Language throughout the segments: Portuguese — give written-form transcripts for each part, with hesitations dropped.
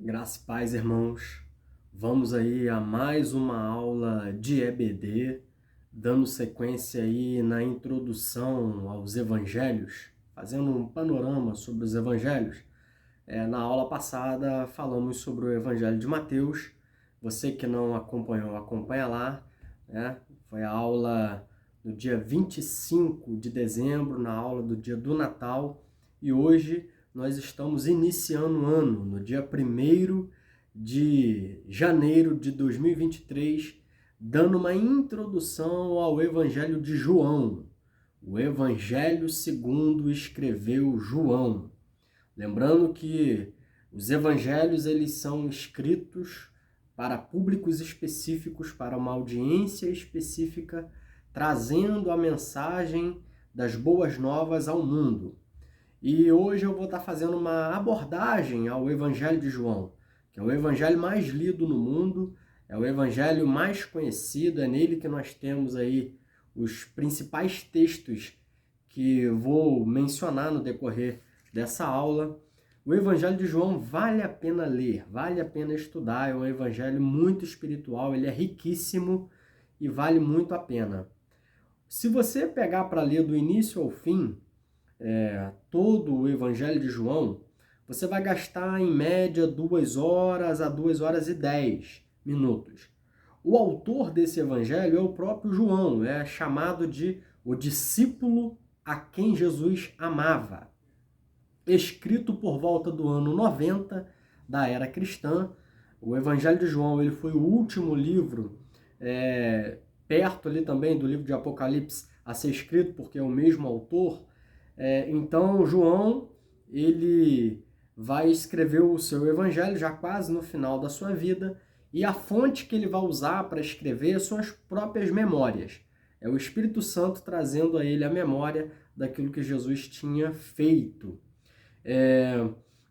Graça e paz, irmãos. Vamos aí a mais uma aula de EBD, dando sequência aí na introdução aos evangelhos, fazendo um panorama sobre os evangelhos. Na aula passada falamos sobre o evangelho de Mateus. Você que não acompanhou, acompanha lá, né? Foi a aula no dia 25 de dezembro, na aula do dia do Natal, e hoje nós estamos iniciando o ano, no dia 1º de janeiro de 2023, dando uma introdução ao Evangelho de João, o Evangelho segundo escreveu João. Lembrando que os evangelhos eles são escritos para públicos específicos, para uma audiência específica, trazendo a mensagem das boas novas ao mundo. E hoje eu vou estar fazendo uma abordagem ao Evangelho de João, que é o evangelho mais lido no mundo, é o evangelho mais conhecido, é nele que nós temos aí os principais textos que vou mencionar no decorrer dessa aula. O Evangelho de João vale a pena ler, vale a pena estudar, é um evangelho muito espiritual, ele é riquíssimo e vale muito a pena. Se você pegar para ler do início ao fim, todo o Evangelho de João, você vai gastar em média 2 horas a 2 horas e 10 minutos. O autor desse evangelho é o próprio João, é chamado de o discípulo a quem Jesus amava. Escrito por volta do ano 90 da era cristã, o Evangelho de João ele foi o último livro, perto ali também do livro de Apocalipse, a ser escrito, porque é o mesmo autor. Então, João, ele vai escrever o seu evangelho já quase no final da sua vida, e a fonte que ele vai usar para escrever são as próprias memórias. É o Espírito Santo trazendo a ele a memória daquilo que Jesus tinha feito.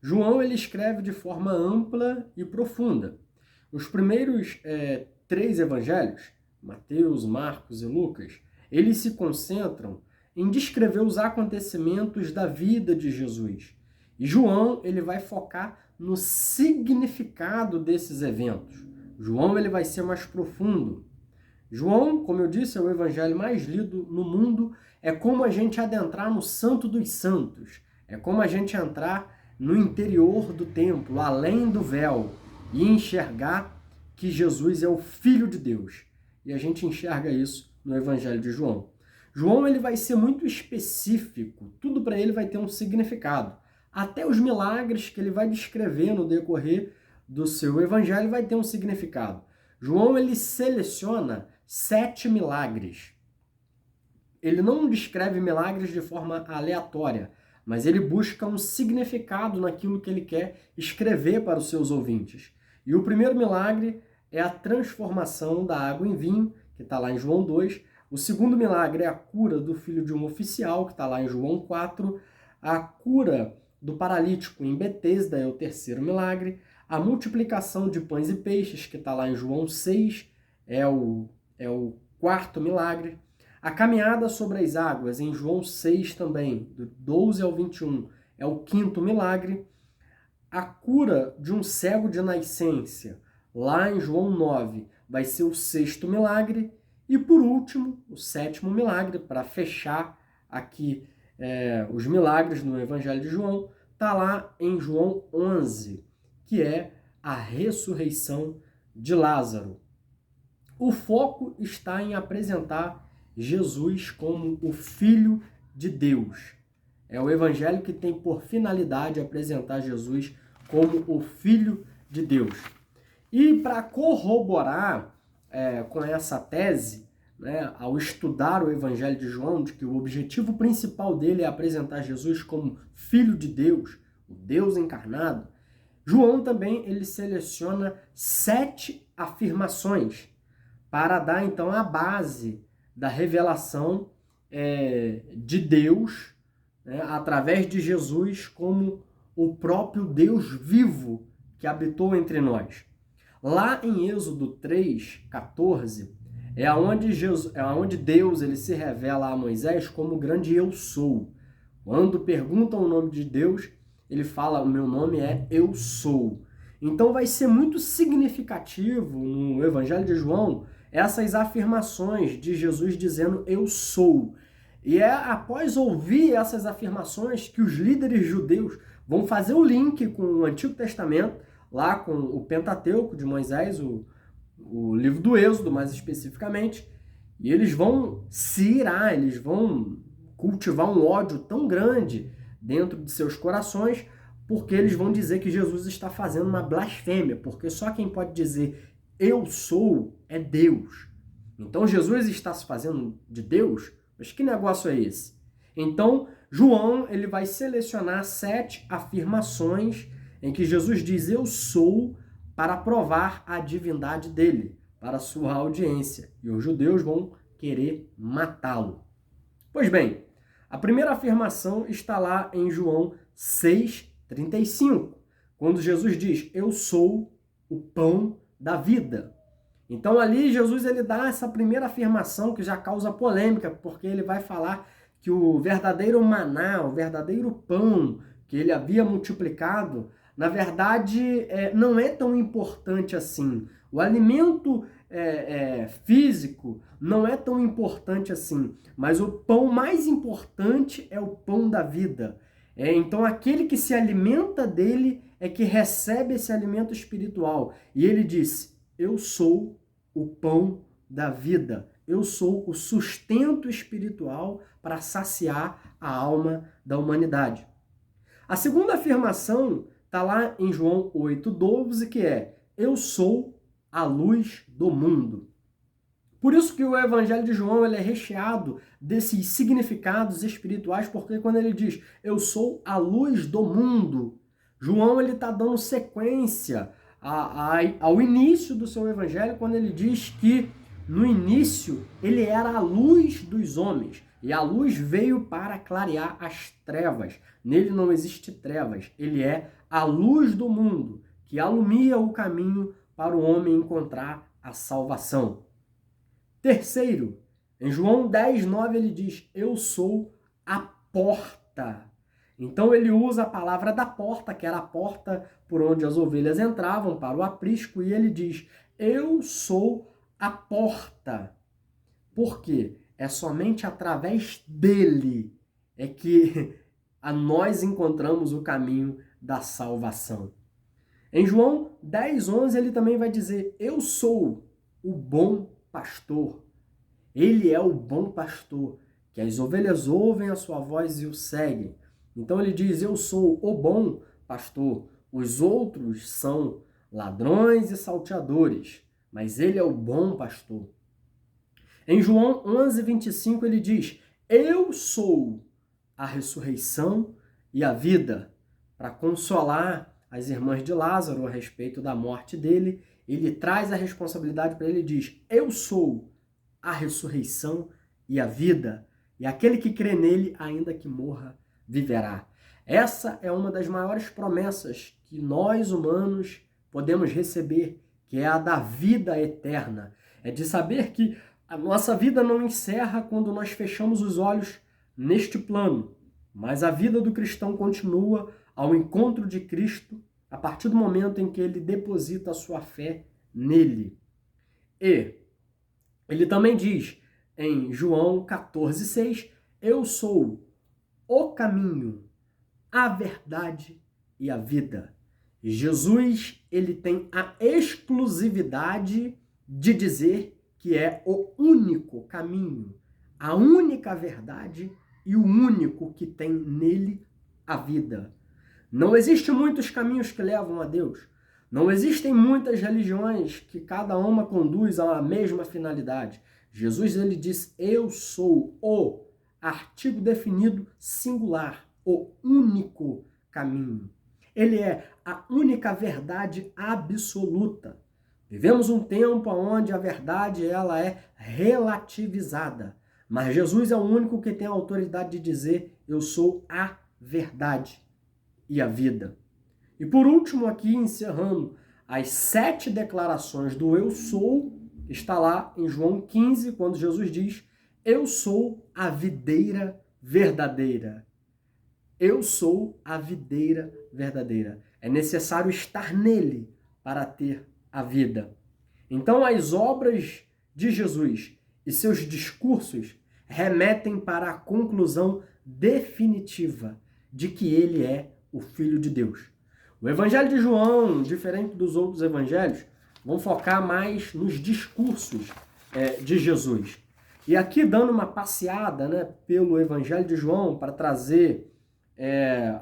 João, ele escreve de forma ampla e profunda. Os primeiros 3 evangelhos, Mateus, Marcos e Lucas, eles se concentram em descrever os acontecimentos da vida de Jesus. E João, ele vai focar no significado desses eventos. João, ele vai ser mais profundo. João, como eu disse, é o evangelho mais lido no mundo. É como a gente adentrar no Santo dos Santos. É como a gente entrar no interior do templo, além do véu, e enxergar que Jesus é o Filho de Deus. E a gente enxerga isso no Evangelho de João. João ele vai ser muito específico, tudo para ele vai ter um significado. Até os milagres que ele vai descrever no decorrer do seu evangelho vai ter um significado. João ele seleciona 7 milagres. Ele não descreve milagres de forma aleatória, mas ele busca um significado naquilo que ele quer escrever para os seus ouvintes. E o primeiro milagre é a transformação da água em vinho, que está lá em João 2. O segundo milagre é a cura do filho de um oficial, que está lá em João 4. A cura do paralítico em Betesda é o terceiro milagre. A multiplicação de pães e peixes, que está lá em João 6, é o quarto milagre. A caminhada sobre as águas, em João 6 também, do 12 ao 21, é o quinto milagre. A cura de um cego de nascença, lá em João 9, vai ser o sexto milagre. E por último, o sétimo milagre, para fechar aqui os milagres no Evangelho de João, está lá em João 11, que é a ressurreição de Lázaro. O foco está em apresentar Jesus como o Filho de Deus. É o evangelho que tem por finalidade apresentar Jesus como o Filho de Deus. E para corroborar com essa tese, né, ao estudar o Evangelho de João, de que o objetivo principal dele é apresentar Jesus como Filho de Deus, o Deus encarnado, João também ele seleciona 7 afirmações para dar então a base da revelação de Deus, né, através de Jesus como o próprio Deus vivo que habitou entre nós. Lá em Êxodo 3:14, é onde Deus ele se revela a Moisés como o grande eu sou. Quando perguntam o nome de Deus, ele fala, o meu nome é Eu Sou. Então vai ser muito significativo no Evangelho de João essas afirmações de Jesus dizendo eu sou. E é após ouvir essas afirmações que os líderes judeus vão fazer o link com o Antigo Testamento, lá com o Pentateuco de Moisés, o livro do Êxodo mais especificamente, e eles vão se irar, eles vão cultivar um ódio tão grande dentro de seus corações, porque eles vão dizer que Jesus está fazendo uma blasfêmia, porque só quem pode dizer eu sou é Deus. Então Jesus está se fazendo de Deus? Mas que negócio é esse? Então João ele vai selecionar 7 afirmações em que Jesus diz eu sou para provar a divindade dele para a sua audiência. E os judeus vão querer matá-lo. Pois bem, a primeira afirmação está lá em João 6,35, quando Jesus diz, eu sou o pão da vida. Então ali Jesus ele dá essa primeira afirmação que já causa polêmica, porque ele vai falar que o verdadeiro maná, o verdadeiro pão que ele havia multiplicado, na verdade não é tão importante assim. O alimento físico não é tão importante assim, mas o pão mais importante é o pão da vida. Então aquele que se alimenta dele é que recebe esse alimento espiritual. E ele disse, eu sou o pão da vida. Eu sou o sustento espiritual para saciar a alma da humanidade. A segunda afirmação está lá em João 8,12, que é, eu sou a luz do mundo. Por isso que o Evangelho de João ele é recheado desses significados espirituais, porque quando ele diz, eu sou a luz do mundo, João ele está dando sequência ao início do seu Evangelho, quando ele diz que no início ele era a luz dos homens, e a luz veio para clarear as trevas. Nele não existe trevas, ele é a luz do mundo, que alumia o caminho para o homem encontrar a salvação. Terceiro, em João 10,9 ele diz, eu sou a porta. Então ele usa a palavra da porta, que era a porta por onde as ovelhas entravam para o aprisco, e ele diz, eu sou a porta. Por quê? É somente através dele é que nós encontramos o caminho da salvação. Em João 10,11 ele também vai dizer, eu sou o bom pastor. Ele é o bom pastor, que as ovelhas ouvem a sua voz e o seguem. Então ele diz, eu sou o bom pastor. Os outros são ladrões e salteadores, mas ele é o bom pastor. Em João 11,25 ele diz, eu sou a ressurreição e a vida. Para consolar as irmãs de Lázaro a respeito da morte dele, ele traz a responsabilidade para ele e diz, eu sou a ressurreição e a vida, e aquele que crê nele, ainda que morra, viverá. Essa é uma das maiores promessas que nós humanos podemos receber, que é a da vida eterna. É de saber que a nossa vida não encerra quando nós fechamos os olhos neste plano, mas a vida do cristão continua ao encontro de Cristo a partir do momento em que ele deposita a sua fé nele. E ele também diz em João 14,6, eu sou o caminho, a verdade e a vida. E Jesus, ele tem a exclusividade de dizer que é o único caminho, a única verdade e o único que tem nele a vida. Não existem muitos caminhos que levam a Deus. Não existem muitas religiões que cada uma conduz a uma mesma finalidade. Jesus ele diz, eu sou o artigo definido singular, o único caminho. Ele é a única verdade absoluta. Vivemos um tempo onde a verdade ela é relativizada, mas Jesus é o único que tem a autoridade de dizer, eu sou a verdade e a vida. E por último aqui, encerrando, as 7 declarações do eu sou, está lá em João 15, quando Jesus diz, eu sou a videira verdadeira. Eu sou a videira verdadeira. É necessário estar nele para ter a vida. Então, as obras de Jesus e seus discursos remetem para a conclusão definitiva de que ele é o Filho de Deus. O Evangelho de João, diferente dos outros evangelhos, vão focar mais nos discursos de Jesus. E aqui, dando uma passeada, né, pelo Evangelho de João para trazer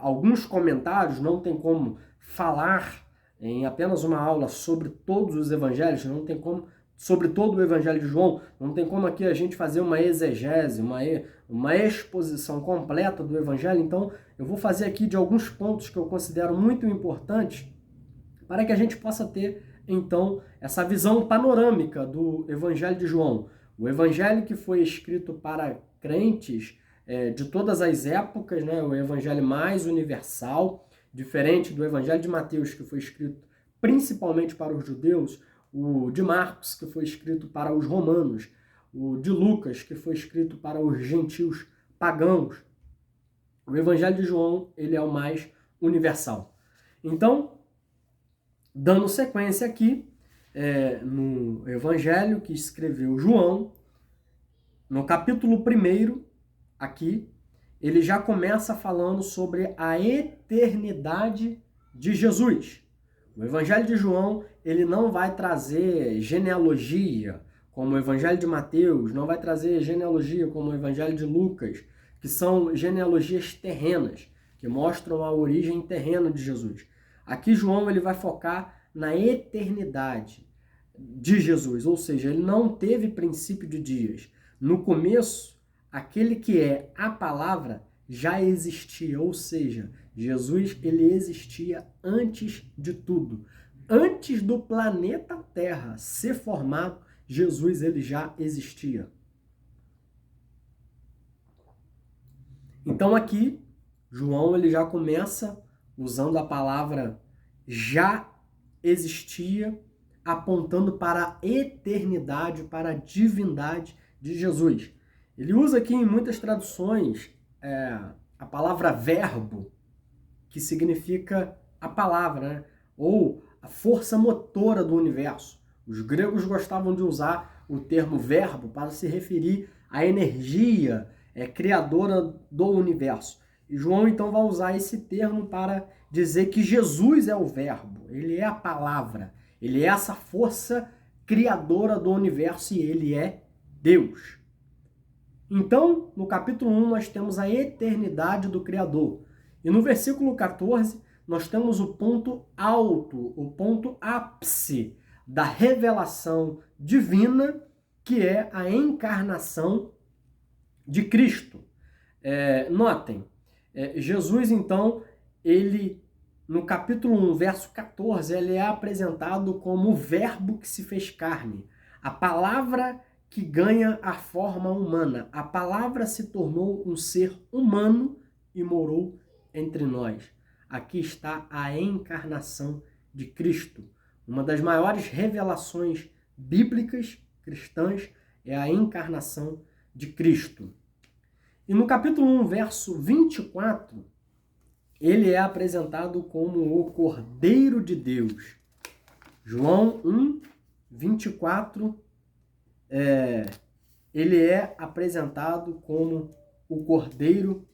alguns comentários, não tem como falar em apenas uma aula sobre todos os evangelhos, não tem como, sobre todo o Evangelho de João, não tem como aqui a gente fazer uma exegese, uma exposição completa do Evangelho. Então, eu vou fazer aqui de alguns pontos que eu considero muito importantes para que a gente possa ter, então, essa visão panorâmica do Evangelho de João. O Evangelho que foi escrito para crentes de todas as épocas, né? O Evangelho mais universal, diferente do Evangelho de Mateus, que foi escrito principalmente para os judeus, o de Marcos, que foi escrito para os romanos, o de Lucas, que foi escrito para os gentios pagãos. O Evangelho de João, ele é o mais universal. Então, dando sequência aqui, no Evangelho que escreveu João, no capítulo 1, aqui, ele já começa falando sobre a eternidade de Jesus. O Evangelho de João, ele não vai trazer genealogia, como o Evangelho de Mateus, não vai trazer genealogia como o Evangelho de Lucas, que são genealogias terrenas, que mostram a origem terrena de Jesus. Aqui João, ele vai focar na eternidade de Jesus, ou seja, ele não teve princípio de dias. No começo, aquele que é a palavra já existia, ou seja, Jesus, ele existia antes de tudo. Antes do planeta Terra ser formado, Jesus, ele já existia. Então aqui, João, ele já começa usando a palavra já existia, apontando para a eternidade, para a divindade de Jesus. Ele usa aqui em muitas traduções a palavra verbo, que significa a palavra, né? Ou a força motora do universo. Os gregos gostavam de usar o termo verbo para se referir à energia criadora do universo. E João então vai usar esse termo para dizer que Jesus é o verbo, ele é a palavra, ele é essa força criadora do universo e ele é Deus. Então, no capítulo 1, nós temos a eternidade do Criador. E no versículo 14, nós temos o ponto alto, o ponto ápice da revelação divina, que é a encarnação de Cristo. Notem, Jesus, então, ele, no capítulo 1, verso 14, ele é apresentado como o verbo que se fez carne. A palavra que ganha a forma humana. A palavra se tornou um ser humano e morou entre nós. Aqui está a encarnação de Cristo. Uma das maiores revelações bíblicas cristãs é a encarnação de Cristo. E no capítulo 1, verso 24, ele é apresentado como o Cordeiro de Deus. João 1, 24, ele é apresentado como o Cordeiro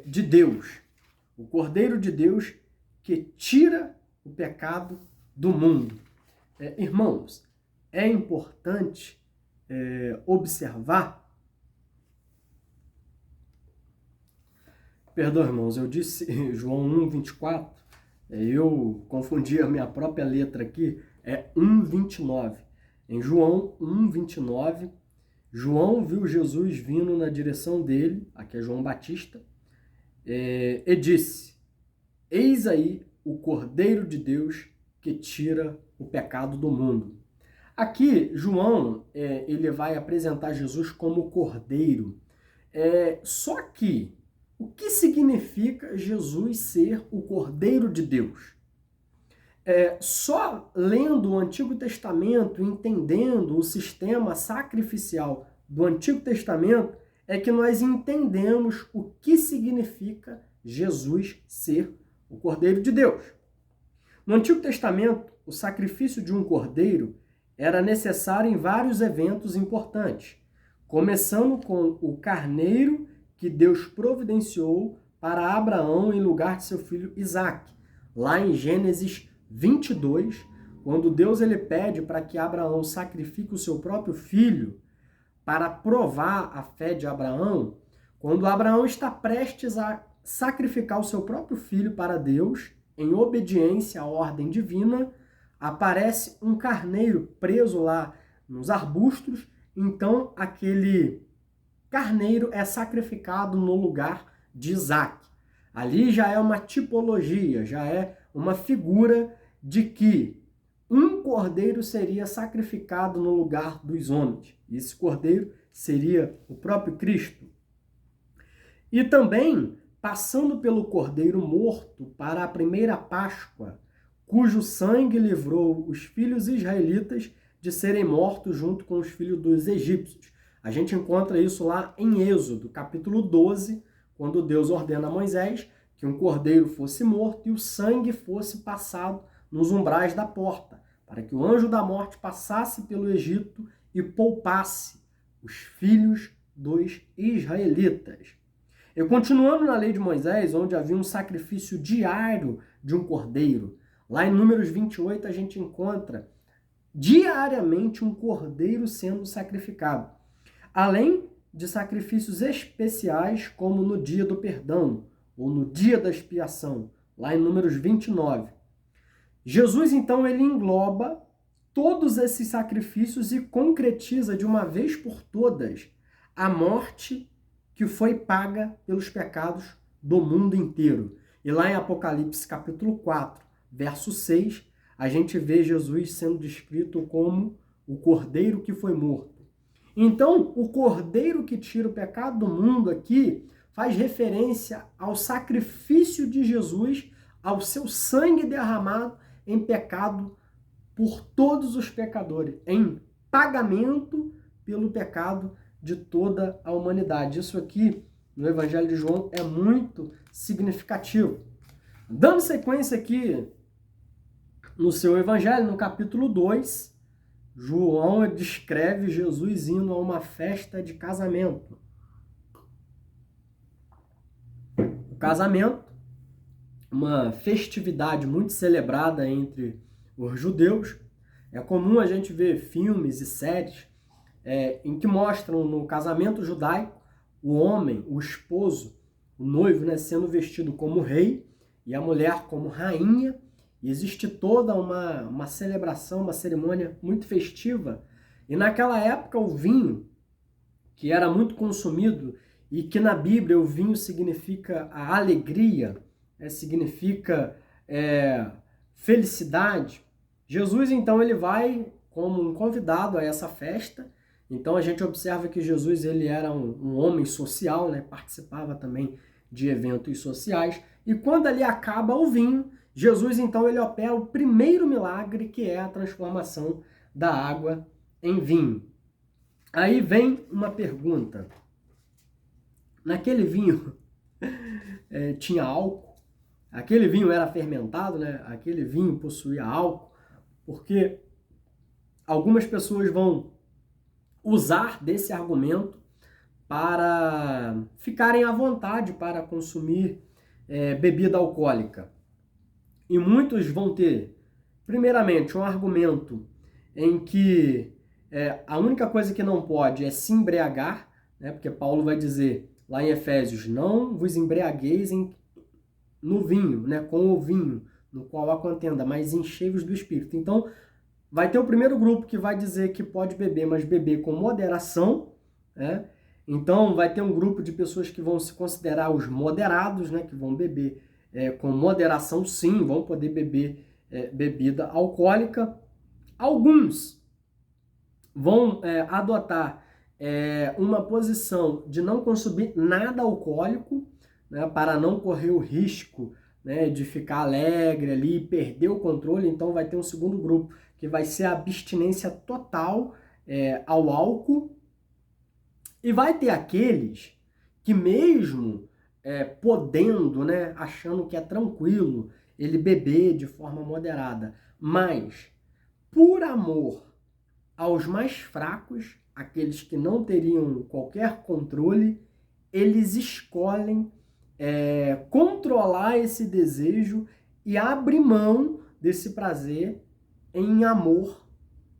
de Deus. O Cordeiro de Deus que tira o pecado do mundo. Irmãos, é importante observar. Perdão, irmãos, eu disse João 1, 24. Eu confundi a minha própria letra aqui. É 1, 29. Em João 1, 29, João viu Jesus vindo na direção dele, aqui é João Batista, e disse: eis aí o Cordeiro de Deus que tira o pecado do mundo. Aqui, João, ele vai apresentar Jesus como Cordeiro. Só que, o que significa Jesus ser o Cordeiro de Deus? Só lendo o Antigo Testamento, entendendo o sistema sacrificial do Antigo Testamento, é que nós entendemos o que significa Jesus ser o Cordeiro de Deus. No Antigo Testamento, o sacrifício de um cordeiro era necessário em vários eventos importantes, começando com o carneiro que Deus providenciou para Abraão em lugar de seu filho Isaque. Lá em Gênesis 22, quando Deus ele pede para que Abraão sacrifique o seu próprio filho para provar a fé de Abraão, quando Abraão está prestes a sacrificar o seu próprio filho para Deus, em obediência à ordem divina, aparece um carneiro preso lá nos arbustos, então aquele carneiro é sacrificado no lugar de Isaque. Ali já é uma tipologia, já é uma figura de que um cordeiro seria sacrificado no lugar dos homens. E esse cordeiro seria o próprio Cristo. E também, passando pelo cordeiro morto para a primeira Páscoa, cujo sangue livrou os filhos israelitas de serem mortos junto com os filhos dos egípcios. A gente encontra isso lá em Êxodo, capítulo 12, quando Deus ordena a Moisés que um cordeiro fosse morto e o sangue fosse passado nos umbrais da porta, para que o anjo da morte passasse pelo Egito e poupasse os filhos dos israelitas. E continuando na lei de Moisés, onde havia um sacrifício diário de um cordeiro, lá em Números 28 a gente encontra diariamente um cordeiro sendo sacrificado, além de sacrifícios especiais, como no dia do perdão, ou no dia da expiação, lá em Números 29. Jesus, então, ele engloba todos esses sacrifícios e concretiza de uma vez por todas a morte que foi paga pelos pecados do mundo inteiro. E lá em Apocalipse, capítulo 4, verso 6, a gente vê Jesus sendo descrito como o cordeiro que foi morto. Então, o cordeiro que tira o pecado do mundo aqui faz referência ao sacrifício de Jesus, ao seu sangue derramado em pecado por todos os pecadores, em pagamento pelo pecado de toda a humanidade. Isso aqui, no Evangelho de João, é muito significativo. Dando sequência aqui no seu Evangelho, no capítulo 2, João descreve Jesus indo a uma festa de casamento. O casamento, uma festividade muito celebrada entre os judeus. É comum a gente ver filmes e séries em que mostram no casamento judaico o homem, o esposo, o noivo, né, sendo vestido como rei e a mulher como rainha. E existe toda uma celebração, uma cerimônia muito festiva. E naquela época o vinho, que era muito consumido, e que na Bíblia o vinho significa a alegria, significa felicidade. Jesus, então, ele vai como um convidado a essa festa. Então a gente observa que Jesus ele era um homem social, né? Participava também de eventos sociais. E quando ali acaba o vinho, Jesus, então, ele opera o primeiro milagre, que é a transformação da água em vinho. Aí vem uma pergunta. Naquele vinho tinha álcool? Aquele vinho era fermentado, né? Aquele vinho possuía álcool? Porque algumas pessoas vão usar desse argumento para ficarem à vontade para consumir bebida alcoólica. E muitos vão ter, primeiramente, um argumento em que a única coisa que não pode é se embriagar, né? Porque Paulo vai dizer lá em Efésios, não vos embriagueis no vinho, né? Com o vinho, no qual há contenda, mas enchei-vos do Espírito. Então, vai ter o primeiro grupo que vai dizer que pode beber, mas beber com moderação, né? Então, vai ter um grupo de pessoas que vão se considerar os moderados, né? Que vão beber com moderação, sim, vão poder beber bebida alcoólica. Alguns vão adotar uma posição de não consumir nada alcoólico, né, para não correr o risco, né, de ficar alegre ali e perder o controle. Então vai ter um segundo grupo, que vai ser a abstinência total ao álcool. E vai ter aqueles que mesmo podendo, né, achando que é tranquilo, ele beber de forma moderada. Mas, por amor aos mais fracos, aqueles que não teriam qualquer controle, eles escolhem controlar esse desejo e abrir mão desse prazer em amor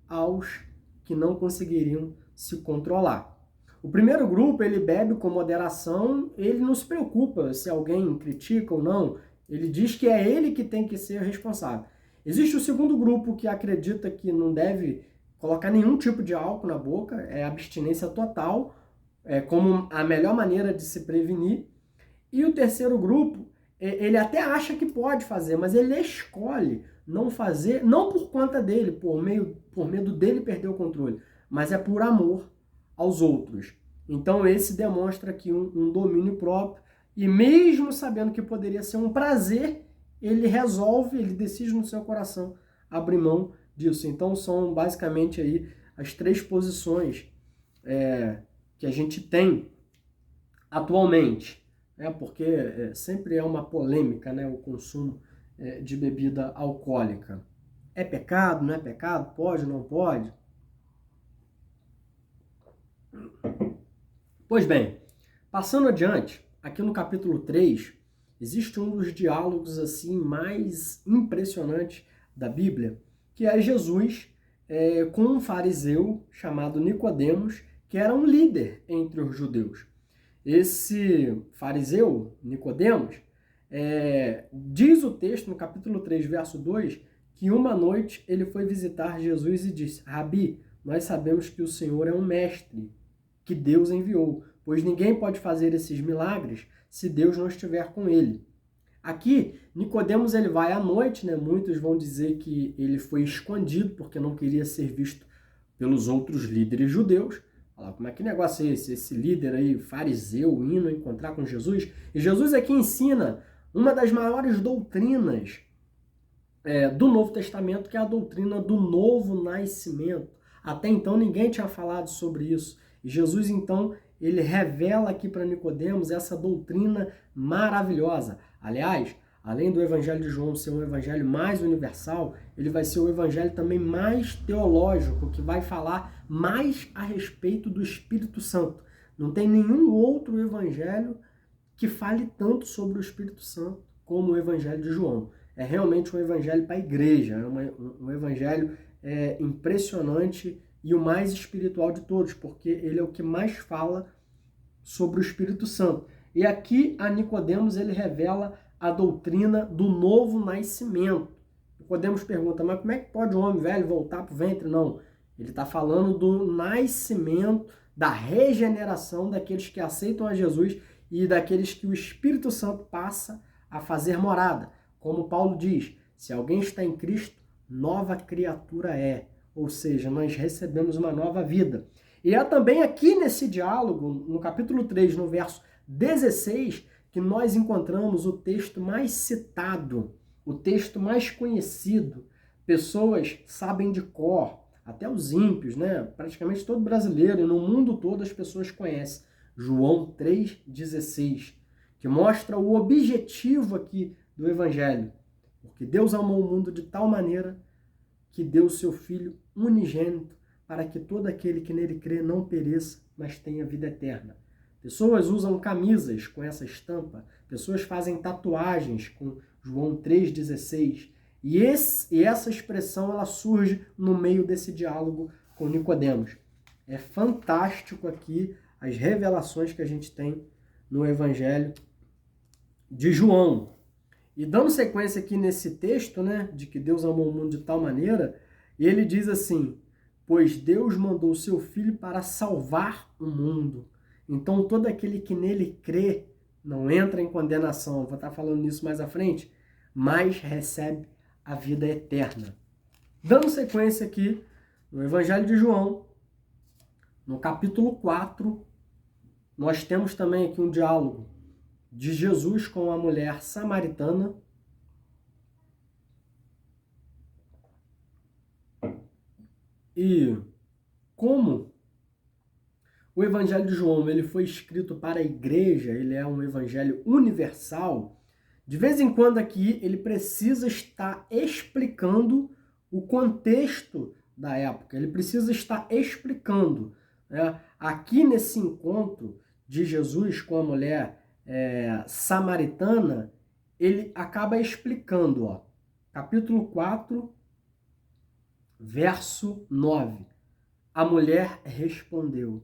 aos que não conseguiriam se controlar. O primeiro grupo, ele bebe com moderação, ele não se preocupa se alguém critica ou não, ele diz que é ele que tem que ser responsável. Existe o segundo grupo que acredita que não deve colocar nenhum tipo de álcool na boca, é abstinência total, como a melhor maneira de se prevenir. E o terceiro grupo, ele até acha que pode fazer, mas ele escolhe não fazer, não por conta dele, por medo dele perder o controle, mas é por amor aos outros. Então esse demonstra aqui um domínio próprio, e mesmo sabendo que poderia ser um prazer, ele resolve, ele decide no seu coração abrir mão disso. Então são basicamente aí as três posições que a gente tem atualmente. Porque sempre é uma polêmica, né, o consumo de bebida alcoólica. É pecado, não é pecado? Pode, não pode? Pois bem, passando adiante, aqui no capítulo 3, existe um dos diálogos assim mais impressionantes da Bíblia, que é Jesus com um fariseu chamado Nicodemos, que era um líder entre os judeus. Esse fariseu, Nicodemos, diz o texto no capítulo 3, verso 2, que uma noite ele foi visitar Jesus e disse: Rabi, nós sabemos que o Senhor é um mestre, que Deus enviou, pois ninguém pode fazer esses milagres se Deus não estiver com ele. Aqui, Nicodemos ele vai à noite, né? Muitos vão dizer que ele foi escondido porque não queria ser visto pelos outros líderes judeus. Como é que negócio é esse? Esse líder aí, fariseu, indo encontrar com Jesus? E Jesus aqui ensina uma das maiores doutrinas do Novo Testamento, que é a doutrina do novo nascimento. Até então ninguém tinha falado sobre isso. E Jesus, então, ele revela aqui para Nicodemos essa doutrina maravilhosa. Aliás, além do Evangelho de João ser um evangelho mais universal, ele vai ser o evangelho também mais teológico, que vai falar mais a respeito do Espírito Santo. Não tem nenhum outro evangelho que fale tanto sobre o Espírito Santo como o Evangelho de João. É realmente um evangelho para a igreja, é um evangelho impressionante e o mais espiritual de todos, porque ele é o que mais fala sobre o Espírito Santo. E aqui a Nicodemos ele revela a doutrina do novo nascimento. Nicodemos pergunta, mas como é que pode um homem velho voltar para o ventre? Não, ele está falando do nascimento, da regeneração daqueles que aceitam a Jesus e daqueles que o Espírito Santo passa a fazer morada. Como Paulo diz, se alguém está em Cristo, nova criatura é. Ou seja, nós recebemos uma nova vida. E é também aqui nesse diálogo, no capítulo 3, no verso 16, que nós encontramos o texto mais citado, o texto mais conhecido. Pessoas sabem de cor, até os ímpios, né? Praticamente todo brasileiro e no mundo todo as pessoas conhecem. João 3,16, que mostra o objetivo aqui do Evangelho. Porque Deus amou o mundo de tal maneira que deu o seu Filho unigênito para que todo aquele que nele crê não pereça, mas tenha vida eterna. Pessoas usam camisas com essa estampa, pessoas fazem tatuagens com João 3,16. E essa expressão ela surge no meio desse diálogo com Nicodemos. É fantástico aqui as revelações que a gente tem no Evangelho de João. E dando sequência aqui nesse texto, né, de que Deus amou o mundo de tal maneira, ele diz assim, pois Deus mandou o seu Filho para salvar o mundo. Então todo aquele que nele crê não entra em condenação, vou estar falando nisso mais à frente, mas recebe a vida eterna. Dando sequência aqui no Evangelho de João, no capítulo 4, nós temos também aqui um diálogo de Jesus com a mulher samaritana. E como o Evangelho de João ele foi escrito para a igreja, ele é um evangelho universal, De vez em quando aqui ele precisa estar explicando o contexto da época, ele precisa estar explicando, né? Aqui nesse encontro de Jesus com a mulher samaritana, ele acaba explicando, ó, capítulo 4, verso 9. A mulher respondeu: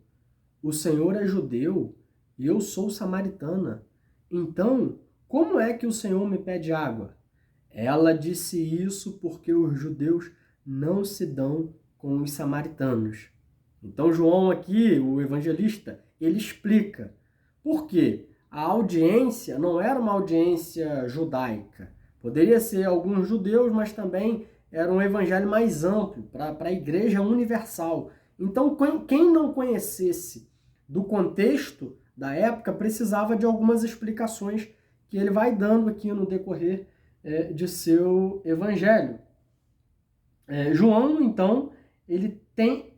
o Senhor é judeu e eu sou samaritana. Então, como é que o Senhor me pede água? Ela disse isso porque os judeus não se dão com os samaritanos. Então, João aqui, o evangelista, ele explica por quê. A audiência não era uma audiência judaica. Poderia ser alguns judeus, mas também era um evangelho mais amplo, para a igreja universal. Então, quem não conhecesse do contexto da época precisava de algumas explicações que ele vai dando aqui no decorrer de seu evangelho. João, então, ele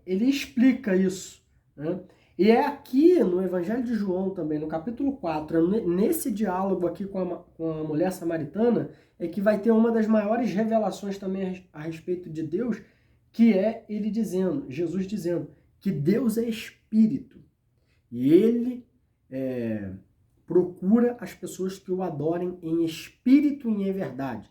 explica isso, né? E é aqui no Evangelho de João também, no capítulo 4, nesse diálogo aqui com a mulher samaritana, é que vai ter uma das maiores revelações também a respeito de Deus, que é Jesus dizendo que Deus é espírito. E ele procura as pessoas que o adorem em espírito e em verdade.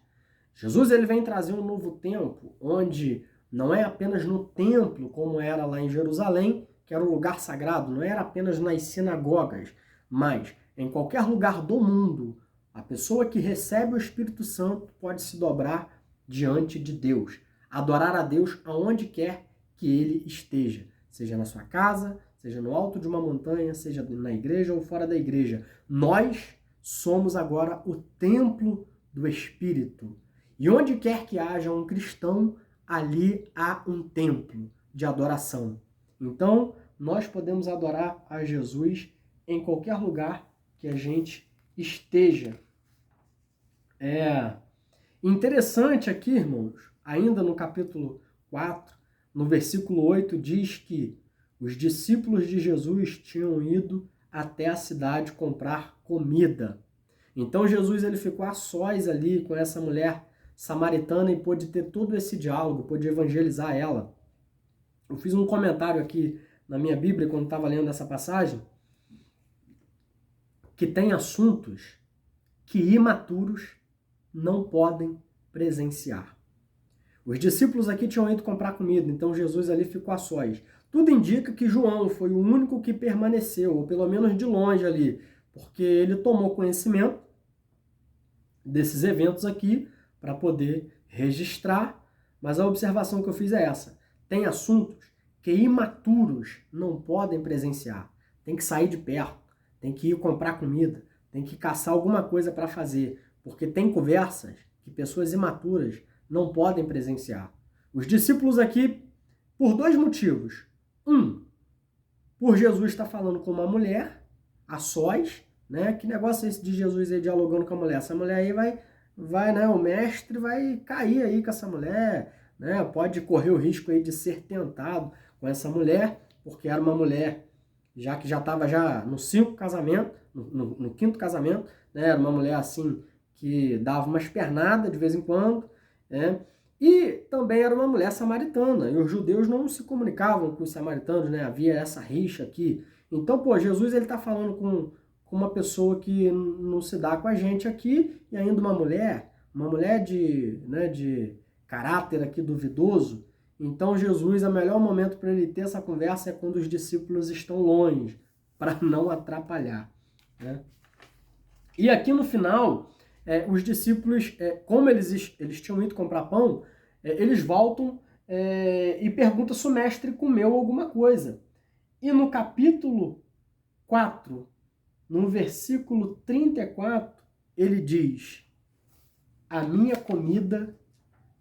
Jesus ele vem trazer um novo tempo, onde não é apenas no templo, como era lá em Jerusalém, que era um lugar sagrado, não era apenas nas sinagogas, mas em qualquer lugar do mundo, a pessoa que recebe o Espírito Santo pode se dobrar diante de Deus, adorar a Deus aonde quer que ele esteja, seja na sua casa, seja no alto de uma montanha, seja na igreja ou fora da igreja. Nós somos agora o templo do Espírito. E onde quer que haja um cristão, ali há um templo de adoração. Então, nós podemos adorar a Jesus em qualquer lugar que a gente esteja. Interessante aqui, irmãos, ainda no capítulo 4, no versículo 8, diz que os discípulos de Jesus tinham ido até a cidade comprar comida. Então, Jesus ele ficou a sós ali com essa mulher samaritana e pôde ter todo esse diálogo, pôde evangelizar ela. Eu fiz um comentário aqui na minha Bíblia, quando estava lendo essa passagem, que tem assuntos que imaturos não podem presenciar. Os discípulos aqui tinham ido comprar comida, então Jesus ali ficou a sós. Tudo indica que João foi o único que permaneceu, ou pelo menos de longe ali, porque ele tomou conhecimento desses eventos aqui para poder registrar, mas a observação que eu fiz é essa. Tem assuntos que imaturos não podem presenciar. Tem que sair de perto, tem que ir comprar comida, tem que caçar alguma coisa para fazer, porque tem conversas que pessoas imaturas não podem presenciar. Os discípulos aqui, por dois motivos. Por Jesus estar falando com uma mulher, a sós, né? Que negócio é esse de Jesus aí dialogando com a mulher? Essa mulher aí vai, né? O mestre vai cair aí com essa mulher, né? Pode correr o risco aí de ser tentado com essa mulher, porque era uma mulher já que já estava já no quinto casamento, né? Era uma mulher assim que dava umas pernadas de vez em quando, né? E também era uma mulher samaritana, e os judeus não se comunicavam com os samaritanos, né? Havia essa rixa aqui. Então, Jesus ele está falando com uma pessoa que não se dá com a gente aqui, e ainda uma mulher de caráter aqui duvidoso. Então, Jesus, o melhor momento para ele ter essa conversa é quando os discípulos estão longe, para não atrapalhar, né? E aqui no final, os discípulos, como eles tinham ido comprar pão, eles voltam e perguntam se o mestre comeu alguma coisa. E no capítulo 4, no versículo 34, ele diz: a minha comida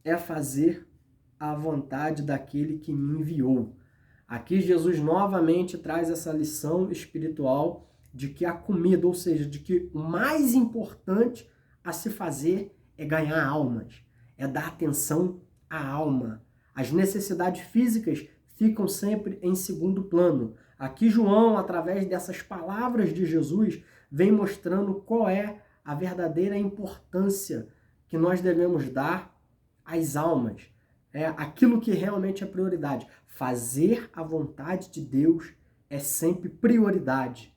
é fazer a vontade daquele que me enviou. Aqui Jesus novamente traz essa lição espiritual de que a comida, ou seja, de que o mais importante a se fazer é ganhar almas, é dar atenção à alma. As necessidades físicas ficam sempre em segundo plano. Aqui João, através dessas palavras de Jesus, vem mostrando qual é a verdadeira importância que nós devemos dar às almas. Aquilo que realmente é prioridade. Fazer a vontade de Deus é sempre prioridade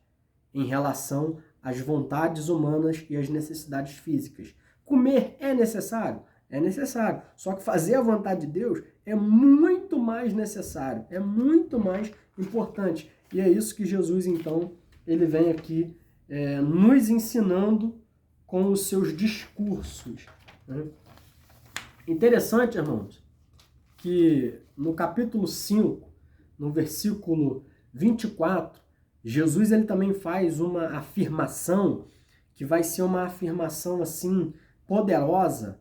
em relação às vontades humanas e às necessidades físicas. Comer é necessário? É necessário. Só que fazer a vontade de Deus é muito mais necessário, é muito mais importante. E é isso que Jesus, então, ele vem aqui nos ensinando com os seus discursos. Né? Interessante, irmãos, que no capítulo 5, no versículo 24, Jesus ele também faz uma afirmação que vai ser uma afirmação assim poderosa.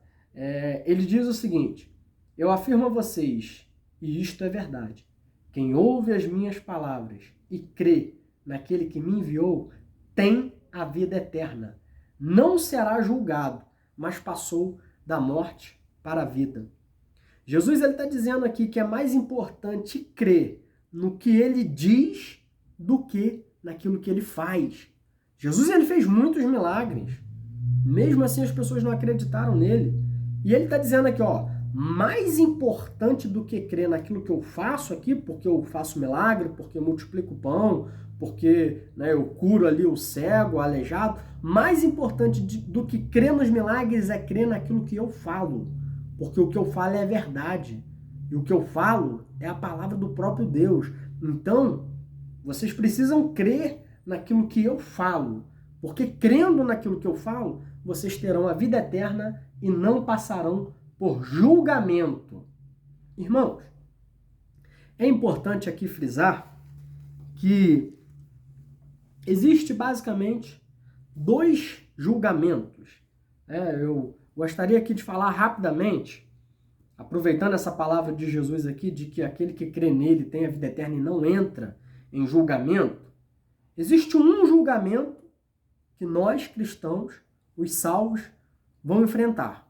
Ele diz o seguinte: eu afirmo a vocês, e isto é verdade, quem ouve as minhas palavras e crê naquele que me enviou tem a vida eterna. Não será julgado, mas passou da morte para a vida. Jesus está dizendo aqui que é mais importante crer no que ele diz do que naquilo que ele faz. Jesus ele fez muitos milagres. Mesmo assim as pessoas não acreditaram nele. E ele está dizendo aqui, mais importante do que crer naquilo que eu faço aqui, porque eu faço milagre, porque eu multiplico o pão, porque eu curo ali o cego, o aleijado, mais importante do que crer nos milagres é crer naquilo que eu falo. Porque o que eu falo é verdade. E o que eu falo é a palavra do próprio Deus. Então, vocês precisam crer naquilo que eu falo. Porque crendo naquilo que eu falo, vocês terão a vida eterna e não passarão por julgamento. Irmãos, é importante aqui frisar que existe basicamente 2 julgamentos. Eu gostaria aqui de falar rapidamente, aproveitando essa palavra de Jesus aqui, de que aquele que crê nele tem a vida eterna e não entra em julgamento. Existe um julgamento que nós, cristãos, os salvos, vão enfrentar.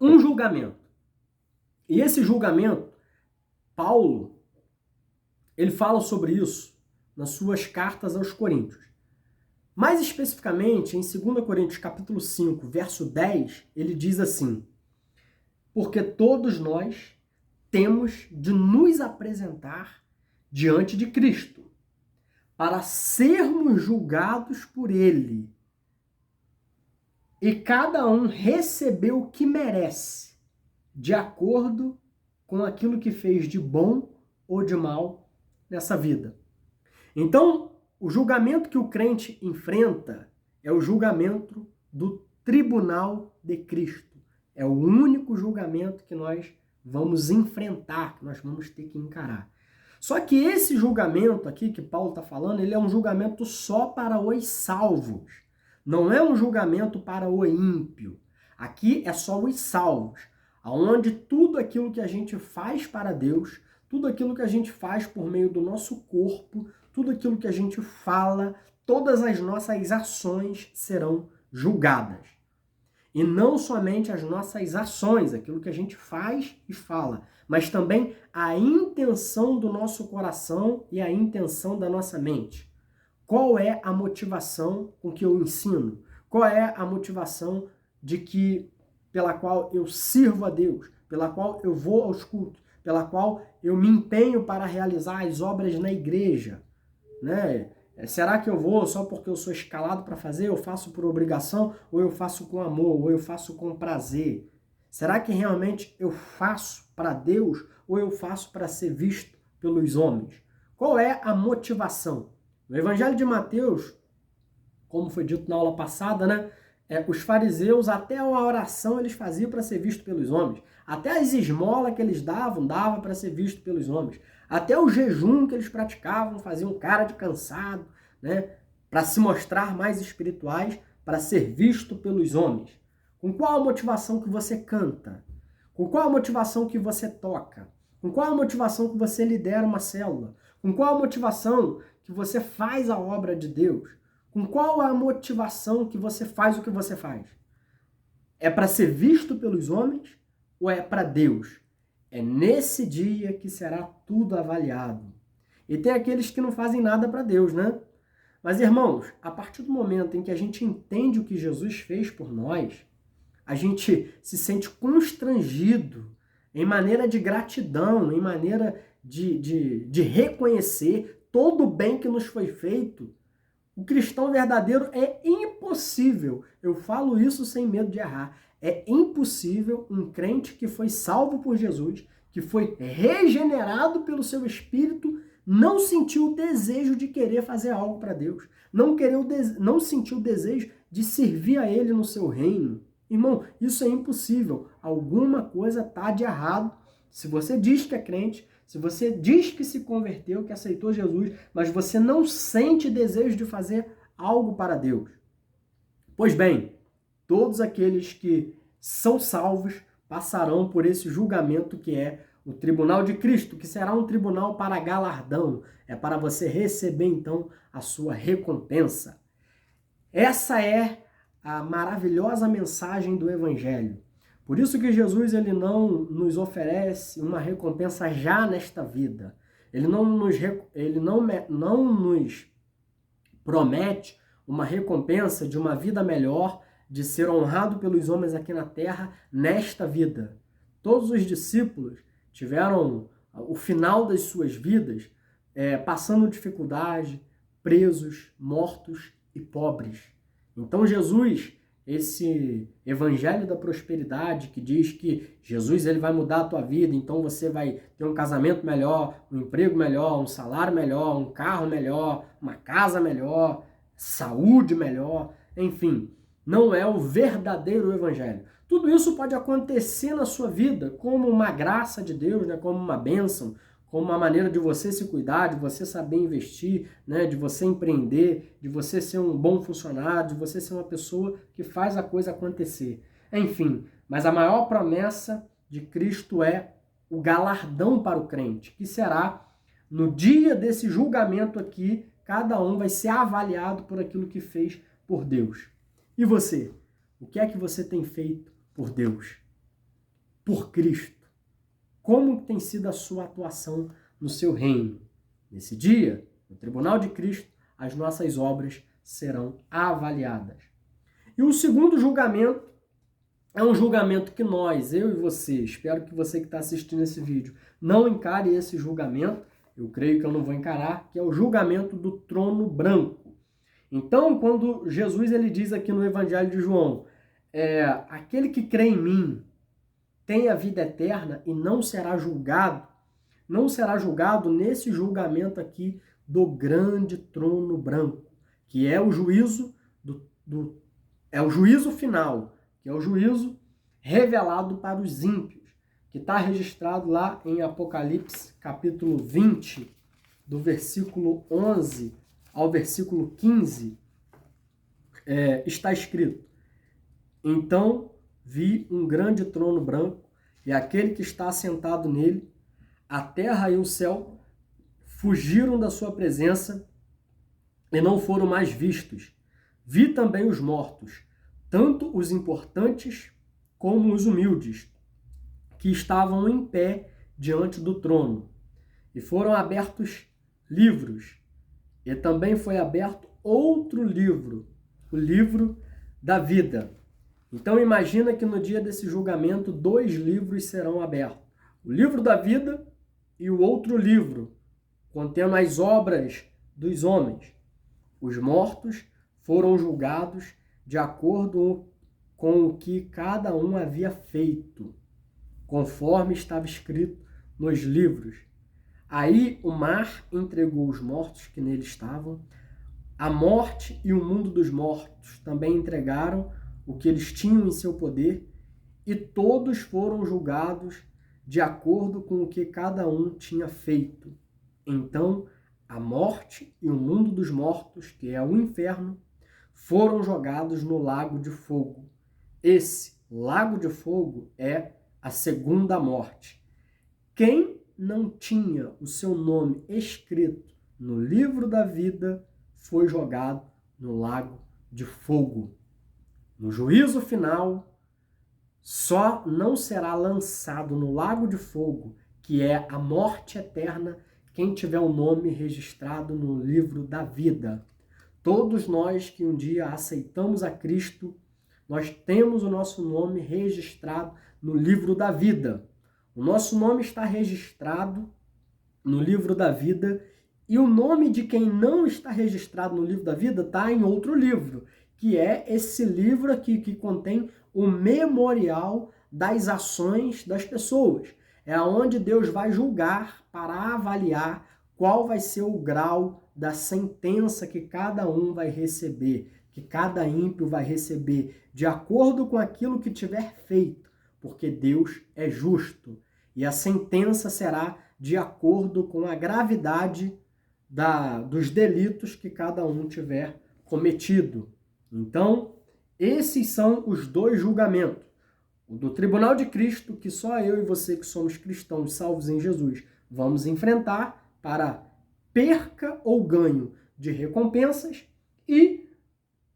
Um julgamento. E esse julgamento, Paulo, ele fala sobre isso nas suas cartas aos Coríntios. Mais especificamente, em 2 Coríntios capítulo 5, verso 10, ele diz assim: porque todos nós temos de nos apresentar diante de Cristo, para sermos julgados por Ele. E cada um recebeu o que merece, de acordo com aquilo que fez de bom ou de mal nessa vida. Então, o julgamento que o crente enfrenta é o julgamento do tribunal de Cristo. É o único julgamento que nós vamos enfrentar, que nós vamos ter que encarar. Só que esse julgamento aqui que Paulo está falando, ele é um julgamento só para os salvos. Não é um julgamento para o ímpio. Aqui é só os salvos, aonde tudo aquilo que a gente faz para Deus, tudo aquilo que a gente faz por meio do nosso corpo, tudo aquilo que a gente fala, todas as nossas ações serão julgadas. E não somente as nossas ações, aquilo que a gente faz e fala, mas também a intenção do nosso coração e a intenção da nossa mente. Qual é a motivação com que eu ensino? Qual é a motivação pela qual eu sirvo a Deus? Pela qual eu vou aos cultos? Pela qual eu me empenho para realizar as obras na igreja? Né? Será que eu vou só porque eu sou escalado para fazer? Eu faço por obrigação? Ou eu faço com amor? Ou eu faço com prazer? Será que realmente eu faço para Deus? Ou eu faço para ser visto pelos homens? Qual é a motivação? No Evangelho de Mateus, como foi dito na aula passada, né? Os fariseus, até a oração eles faziam para ser visto pelos homens. Até as esmolas que eles davam para ser visto pelos homens. Até o jejum que eles praticavam, faziam cara de cansado, né? Para se mostrar mais espirituais, para ser visto pelos homens. Com qual a motivação que você canta? Com qual a motivação que você toca? Com qual a motivação que você lidera uma célula? Com qual a motivação que você faz a obra de Deus? Com qual a motivação que você faz o que você faz? É para ser visto pelos homens ou é para Deus? É nesse dia que será tudo avaliado. E tem aqueles que não fazem nada para Deus, né? Mas, irmãos, a partir do momento em que a gente entende o que Jesus fez por nós, a gente se sente constrangido em maneira de gratidão, em maneira de reconhecer todo o bem que nos foi feito. O cristão verdadeiro é impossível, eu falo isso sem medo de errar, é impossível um crente que foi salvo por Jesus, que foi regenerado pelo seu Espírito, não sentir o desejo de querer fazer algo para Deus, não sentir o desejo de servir a Ele no seu reino. Irmão, isso é impossível. Alguma coisa está de errado. Se você diz que é crente, se você diz que se converteu, que aceitou Jesus, mas você não sente desejo de fazer algo para Deus. Pois bem, todos aqueles que são salvos passarão por esse julgamento que é o tribunal de Cristo, que será um tribunal para galardão. É para você receber, então, a sua recompensa. Essa é a maravilhosa mensagem do Evangelho. Por isso que Jesus ele não nos oferece uma recompensa já nesta vida. Ele não nos promete uma recompensa de uma vida melhor, de ser honrado pelos homens aqui na terra, nesta vida. Todos os discípulos tiveram o final das suas vidas passando dificuldade, presos, mortos e pobres. Então Jesus, esse evangelho da prosperidade que diz que Jesus ele vai mudar a tua vida, então você vai ter um casamento melhor, um emprego melhor, um salário melhor, um carro melhor, uma casa melhor, saúde melhor, enfim, não é o verdadeiro evangelho. Tudo isso pode acontecer na sua vida como uma graça de Deus, né, como uma bênção, como uma maneira de você se cuidar, de você saber investir, né, de você empreender, de você ser um bom funcionário, de você ser uma pessoa que faz a coisa acontecer. Enfim, mas a maior promessa de Cristo é o galardão para o crente, que será no dia desse julgamento aqui, cada um vai ser avaliado por aquilo que fez por Deus. E você? O que é que você tem feito por Deus? Por Cristo? Como tem sido a sua atuação no seu reino? Nesse dia, no tribunal de Cristo, as nossas obras serão avaliadas. E o segundo julgamento é um julgamento que nós, eu e você, espero que você que está assistindo esse vídeo, não encare esse julgamento, eu creio que eu não vou encarar, que é o julgamento do trono branco. Então, quando Jesus ele diz aqui no Evangelho de João, aquele que crê em mim, tem a vida eterna e não será julgado nesse julgamento aqui do grande trono branco, que é o juízo é o juízo final, que é o juízo revelado para os ímpios, que está registrado lá em Apocalipse, capítulo 20, do versículo 11 ao versículo 15, está escrito: Então vi um grande trono branco e aquele que está assentado nele, a terra e o céu fugiram da sua presença e não foram mais vistos. Vi também os mortos, tanto os importantes como os humildes, que estavam em pé diante do trono. E foram abertos livros, e também foi aberto outro livro, o livro da vida. Então imagina que no dia desse julgamento 2 livros serão abertos. O livro da vida e o outro livro, contendo as obras dos homens. Os mortos foram julgados de acordo com o que cada um havia feito, conforme estava escrito nos livros. Aí o mar entregou os mortos que nele estavam, a morte e o mundo dos mortos também entregaram o que eles tinham em seu poder, e todos foram julgados de acordo com o que cada um tinha feito. Então, a morte e o mundo dos mortos, que é o inferno, foram jogados no lago de fogo. Esse lago de fogo é a segunda morte. Quem não tinha o seu nome escrito no livro da vida foi jogado no lago de fogo. No juízo final, só não será lançado no lago de fogo, que é a morte eterna, quem tiver o nome registrado no livro da vida. Todos nós que um dia aceitamos a Cristo, nós temos o nosso nome registrado no livro da vida. O nosso nome está registrado no livro da vida e o nome de quem não está registrado no livro da vida está em outro livro, que é esse livro aqui que contém o memorial das ações das pessoas. É onde Deus vai julgar para avaliar qual vai ser o grau da sentença que cada um vai receber, que cada ímpio vai receber, de acordo com aquilo que tiver feito, porque Deus é justo. E a sentença será de acordo com a gravidade dos delitos que cada um tiver cometido. Então, esses são os dois julgamentos. O do Tribunal de Cristo, que só eu e você que somos cristãos salvos em Jesus vamos enfrentar para perca ou ganho de recompensas, e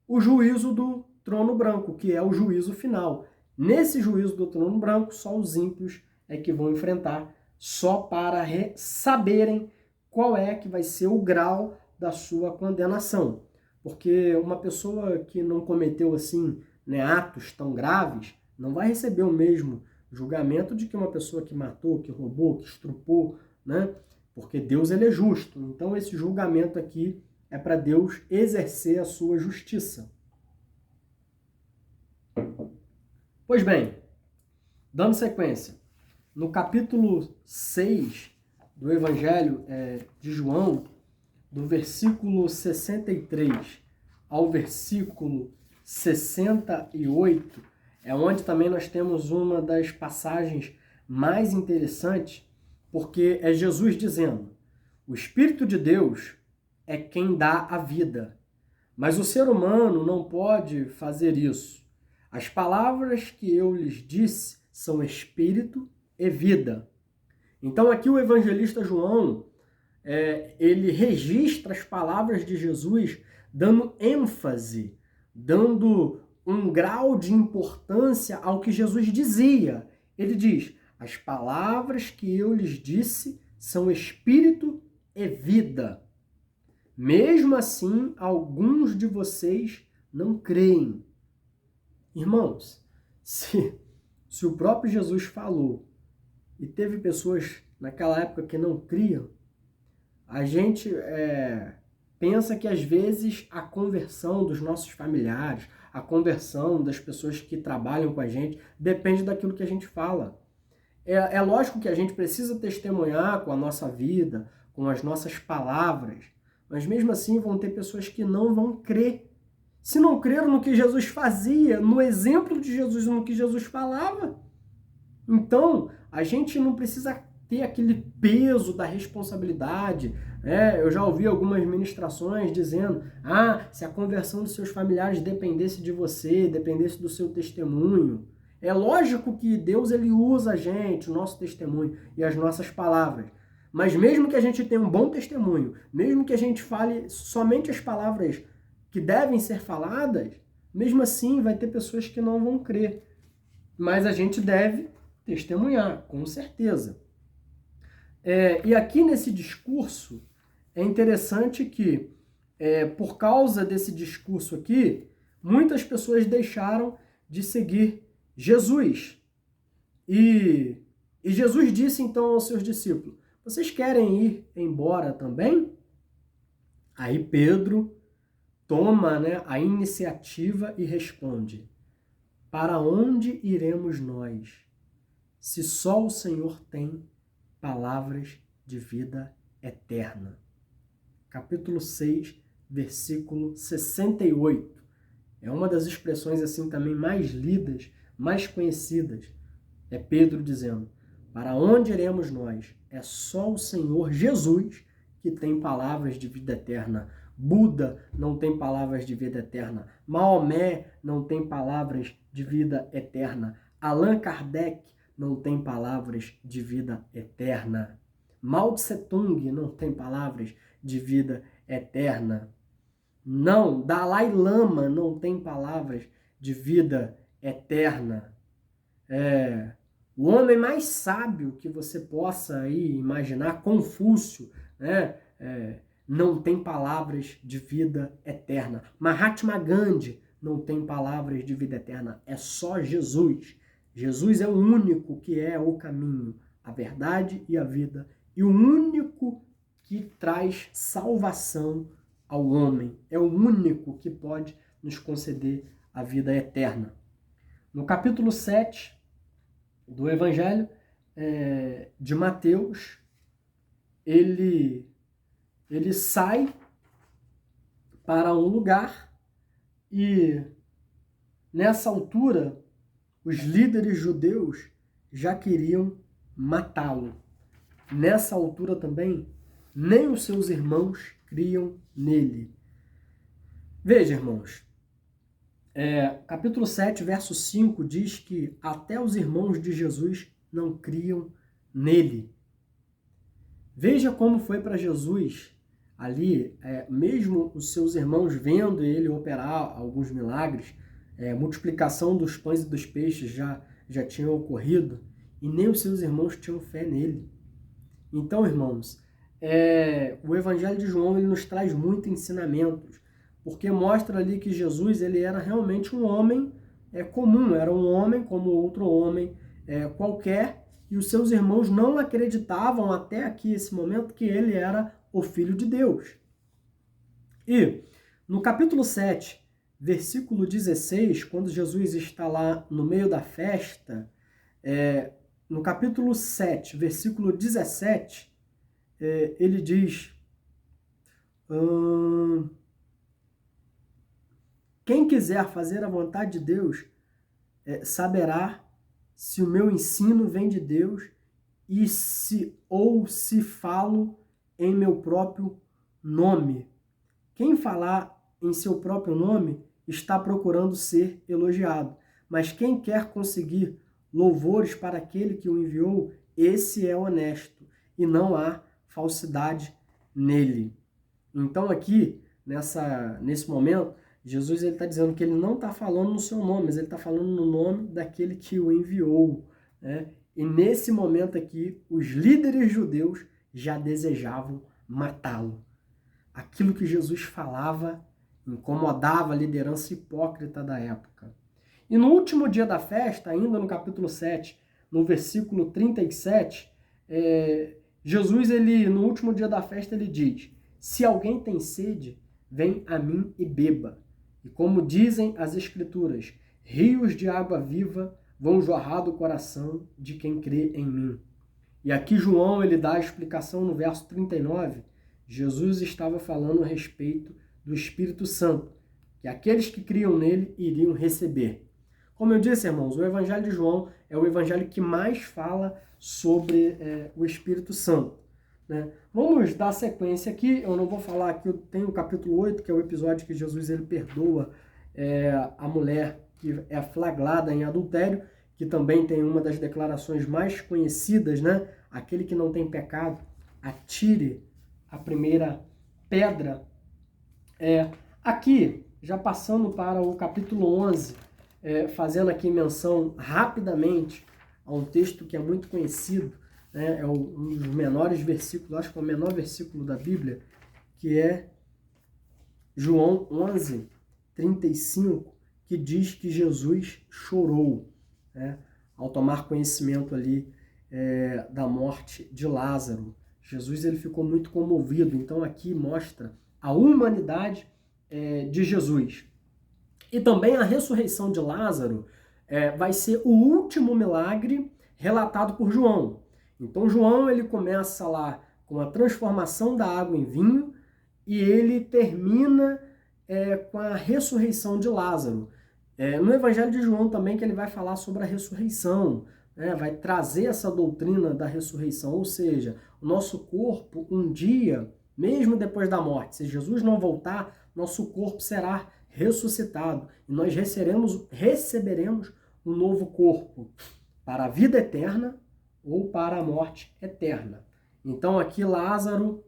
o juízo do trono branco, que é o juízo final. Nesse juízo do trono branco, só os ímpios é que vão enfrentar, só para saberem qual é que vai ser o grau da sua condenação. Porque uma pessoa que não cometeu assim, né, atos tão graves, não vai receber o mesmo julgamento de que uma pessoa que matou, que roubou, que estrupou, né? Porque Deus, ele é justo. Então esse julgamento aqui é para Deus exercer a sua justiça. Pois bem, dando sequência, no capítulo 6 do Evangelho de João, do versículo 63 ao versículo 68, é onde também nós temos uma das passagens mais interessantes, porque é Jesus dizendo: o Espírito de Deus é quem dá a vida, mas o ser humano não pode fazer isso. As palavras que eu lhes disse são espírito e vida. Então aqui o evangelista João, ele registra as palavras de Jesus dando ênfase, dando um grau de importância ao que Jesus dizia. Ele diz: as palavras que eu lhes disse são espírito e vida. Mesmo assim, alguns de vocês não creem. Irmãos, se o próprio Jesus falou e teve pessoas naquela época que não criam, a gente pensa que às vezes a conversão dos nossos familiares, a conversão das pessoas que trabalham com a gente, depende daquilo que a gente fala. É lógico que a gente precisa testemunhar com a nossa vida, com as nossas palavras, mas mesmo assim vão ter pessoas que não vão crer. Se não creram no que Jesus fazia, no exemplo de Jesus, no que Jesus falava. Então, a gente não precisa ter aquele peso da responsabilidade. Eu já ouvi algumas ministrações dizendo: se a conversão dos seus familiares dependesse de você, dependesse do seu testemunho. É lógico que Deus, ele usa a gente, o nosso testemunho e as nossas palavras. Mas mesmo que a gente tenha um bom testemunho, mesmo que a gente fale somente as palavras que devem ser faladas, mesmo assim vai ter pessoas que não vão crer. Mas a gente deve testemunhar, com certeza. E aqui nesse discurso, é interessante que, por causa desse discurso aqui, muitas pessoas deixaram de seguir Jesus. E Jesus disse então aos seus discípulos: vocês querem ir embora também? Aí Pedro toma, a iniciativa e responde: para onde iremos nós, se só o Senhor tem palavras de vida eterna? Capítulo 6, versículo 68. É uma das expressões assim também mais lidas, mais conhecidas. É Pedro dizendo: para onde iremos nós? É só o Senhor Jesus que tem palavras de vida eterna. Buda não tem palavras de vida eterna. Maomé não tem palavras de vida eterna. Allan Kardec não tem palavras de vida eterna. Mao Tse Tung não tem palavras de vida eterna. Não, Dalai Lama não tem palavras de vida eterna. O homem mais sábio que você possa aí imaginar, Confúcio, não tem palavras de vida eterna. Mahatma Gandhi não tem palavras de vida eterna. É só Jesus. Jesus é o único que é o caminho, a verdade e a vida. E o único que traz salvação ao homem. É o único que pode nos conceder a vida eterna. No capítulo 7 do Evangelho de Mateus, ele sai para um lugar e, nessa altura, os líderes judeus já queriam matá-lo. Nessa altura também, nem os seus irmãos criam nele. Veja, irmãos, capítulo 7, verso 5 diz que até os irmãos de Jesus não criam nele. Veja como foi para Jesus ali, mesmo os seus irmãos vendo ele operar alguns milagres, multiplicação dos pães e dos peixes já tinha ocorrido, e nem os seus irmãos tinham fé nele. Então, irmãos, o Evangelho de João ele nos traz muitos ensinamentos, porque mostra ali que Jesus ele era realmente um homem comum, era um homem como outro homem qualquer, e os seus irmãos não acreditavam até aqui, esse momento, que ele era o Filho de Deus. E no capítulo 7, versículo 16, quando Jesus está lá no meio da festa, no capítulo 7, versículo 17, ele diz: quem quiser fazer a vontade de Deus saberá se o meu ensino vem de Deus ou se falo em meu próprio nome. Quem falar em seu próprio nome está procurando ser elogiado, mas quem quer conseguir louvores para aquele que o enviou, esse é honesto e não há falsidade nele. Então aqui, nesse momento, Jesus está dizendo que ele não está falando no seu nome, mas ele está falando no nome daquele que o enviou, né? E nesse momento aqui, os líderes judeus já desejavam matá-lo. Aquilo que Jesus falava incomodava a liderança hipócrita da época. E no último dia da festa, ainda no capítulo 7, no versículo 37, Jesus, no último dia da festa, ele diz: se alguém tem sede, vem a mim e beba. E como dizem as Escrituras, rios de água viva vão jorrar do coração de quem crê em mim. E aqui João ele dá a explicação no verso 39. Jesus estava falando a respeito do Espírito Santo, que aqueles que criam nele iriam receber. Como eu disse, irmãos, o Evangelho de João é o evangelho que mais fala sobre o Espírito Santo, né? Vamos dar sequência aqui. Eu não vou falar aqui, tem o capítulo 8, que é o episódio que Jesus ele perdoa a mulher que é flagrada em adultério, que também tem uma das declarações mais conhecidas, né? Aquele que não tem pecado, atire a primeira pedra. Aqui, já passando para o capítulo 11, fazendo aqui menção rapidamente a um texto que é muito conhecido, né? É um dos menores versículos, acho que é o menor versículo da Bíblia, que é João 11, 35, que diz que Jesus chorou, né? Ao tomar conhecimento ali da morte de Lázaro. Jesus ele ficou muito comovido, então aqui mostra a humanidade de Jesus. E também a ressurreição de Lázaro vai ser o último milagre relatado por João. Então João ele começa lá com a transformação da água em vinho e ele termina com a ressurreição de Lázaro. No Evangelho de João também que ele vai falar sobre a ressurreição, né? Vai trazer essa doutrina da ressurreição, ou seja, o nosso corpo um dia, mesmo depois da morte, se Jesus não voltar, nosso corpo será ressuscitado e nós receberemos um novo corpo para a vida eterna ou para a morte eterna. Então aqui Lázaro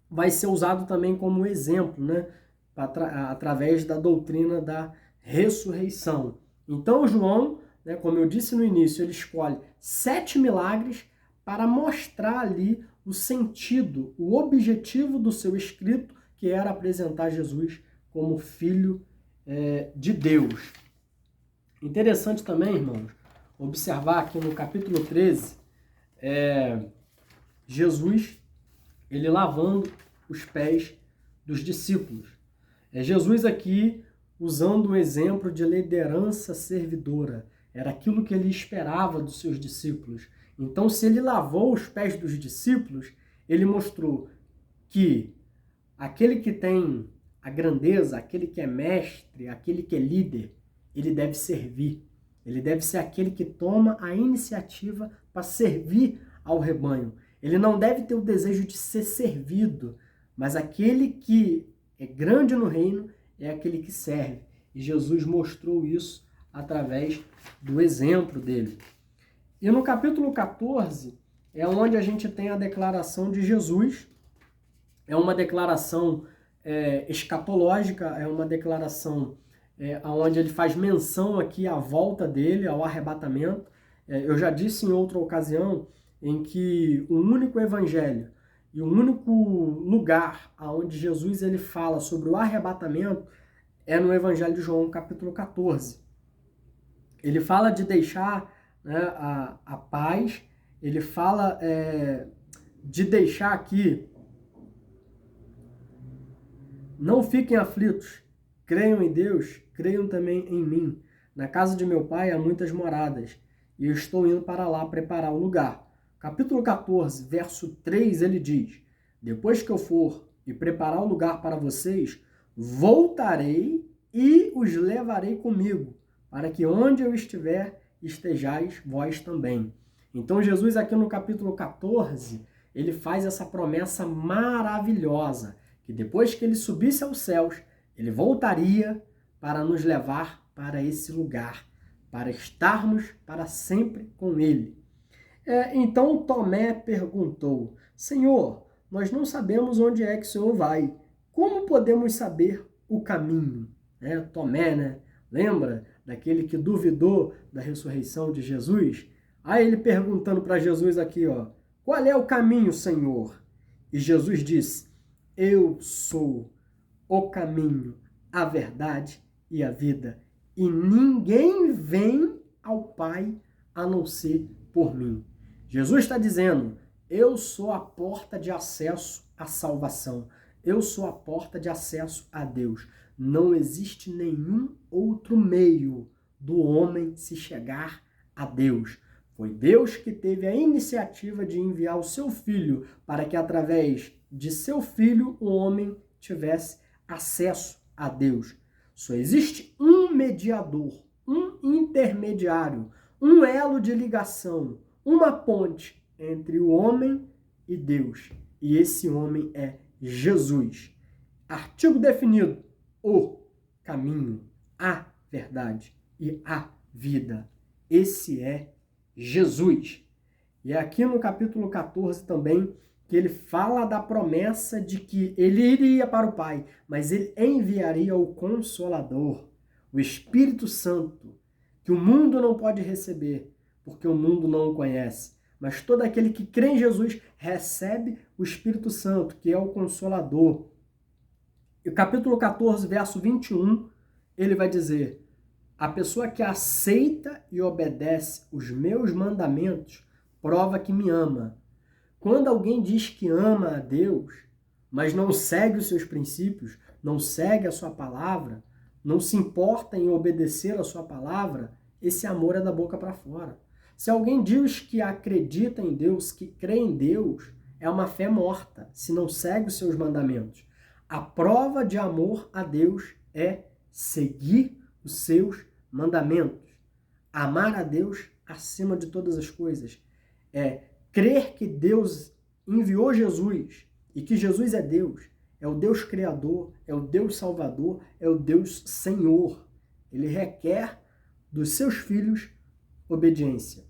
vai ser usado também como exemplo, né? Através da doutrina da ressurreição. Então João, né, como eu disse no início, ele escolhe 7 milagres para mostrar ali o sentido, o objetivo do seu escrito, que era apresentar Jesus como Filho de Deus. Interessante também, irmãos, observar aqui no capítulo 13, Jesus, ele lavando os pés dos discípulos. Jesus aqui usando um exemplo de liderança servidora. Era aquilo que ele esperava dos seus discípulos. Então, se ele lavou os pés dos discípulos, ele mostrou que aquele que tem a grandeza, aquele que é mestre, aquele que é líder, ele deve servir. Ele deve ser aquele que toma a iniciativa para servir ao rebanho. Ele não deve ter o desejo de ser servido, mas aquele que é grande no reino é aquele que serve. E Jesus mostrou isso através do exemplo dele. E no capítulo 14 é onde a gente tem a declaração de Jesus. É uma declaração escatológica, é uma declaração onde ele faz menção aqui à volta dele, ao arrebatamento. Eu já disse em outra ocasião em que o único evangelho e o único lugar onde Jesus ele fala sobre o arrebatamento é no Evangelho de João, capítulo 14. Ele fala de deixar, né, a paz, ele fala de deixar aqui, não fiquem aflitos, creiam em Deus, creiam também em mim. Na casa de meu pai há muitas moradas, e eu estou indo para lá preparar o lugar. Capítulo 14, verso 3, ele diz: depois que eu for e preparar o lugar para vocês, voltarei e os levarei comigo, para que onde eu estiver, estejais vós também. Então Jesus aqui no capítulo 14, ele faz essa promessa maravilhosa, que depois que ele subisse aos céus, ele voltaria para nos levar para esse lugar, para estarmos para sempre com ele. Então Tomé perguntou: Senhor, nós não sabemos onde é que o Senhor vai. Como podemos saber o caminho? Tomé, né? Lembra daquele que duvidou da ressurreição de Jesus? Aí ele perguntando para Jesus aqui, qual é o caminho, Senhor? E Jesus disse: eu sou o caminho, a verdade e a vida. E ninguém vem ao Pai a não ser por mim. Jesus está dizendo: eu sou a porta de acesso à salvação. Eu sou a porta de acesso a Deus. Não existe nenhum outro meio do homem se chegar a Deus. Foi Deus que teve a iniciativa de enviar o seu Filho para que, através de seu Filho, o homem tivesse acesso a Deus. Só existe um mediador, um intermediário, um elo de ligação, uma ponte entre o homem e Deus. E esse homem é Jesus. Artigo definido: o caminho, a verdade e a vida. Esse é Jesus. E é aqui no capítulo 14 também que ele fala da promessa de que ele iria para o Pai, mas ele enviaria o Consolador, o Espírito Santo, que o mundo não pode receber, porque o mundo não o conhece. Mas todo aquele que crê em Jesus recebe o Espírito Santo, que é o Consolador. E o capítulo 14, verso 21, ele vai dizer: a pessoa que aceita e obedece os meus mandamentos prova que me ama. Quando alguém diz que ama a Deus, mas não segue os seus princípios, não segue a sua palavra, não se importa em obedecer a sua palavra, esse amor é da boca para fora. Se alguém diz que acredita em Deus, que crê em Deus, é uma fé morta, se não segue os seus mandamentos. A prova de amor a Deus é seguir os seus mandamentos. Amar a Deus acima de todas as coisas é crer que Deus enviou Jesus e que Jesus é Deus, é o Deus Criador, é o Deus Salvador, é o Deus Senhor. Ele requer dos seus filhos obediência.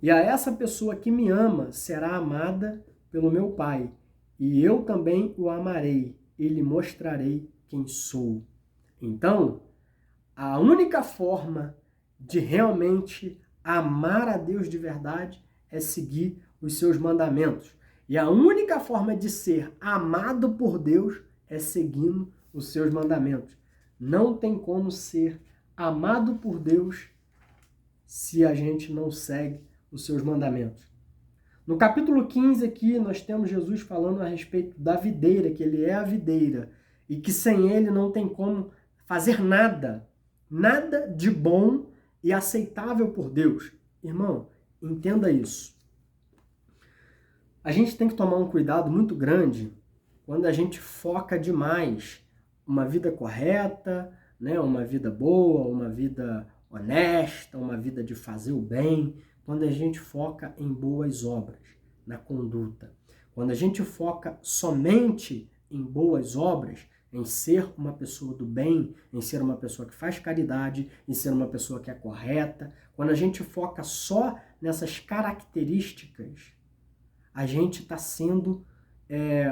E a essa pessoa que me ama será amada pelo meu Pai, e eu também o amarei e lhe mostrarei quem sou. Então, a única forma de realmente amar a Deus de verdade é seguir os seus mandamentos. E a única forma de ser amado por Deus é seguindo os seus mandamentos. Não tem como ser amado por Deus se a gente não segue os seus mandamentos. No capítulo 15 aqui, nós temos Jesus falando a respeito da videira, que ele é a videira, e que sem ele não tem como fazer nada, nada de bom e aceitável por Deus. Irmão, entenda isso. A gente tem que tomar um cuidado muito grande quando a gente foca demais uma vida correta, né, uma vida boa, uma vida honesta, uma vida de fazer o bem, quando a gente foca em boas obras, na conduta. Quando a gente foca somente em boas obras, em ser uma pessoa do bem, em ser uma pessoa que faz caridade, em ser uma pessoa que é correta, quando a gente foca só nessas características, a gente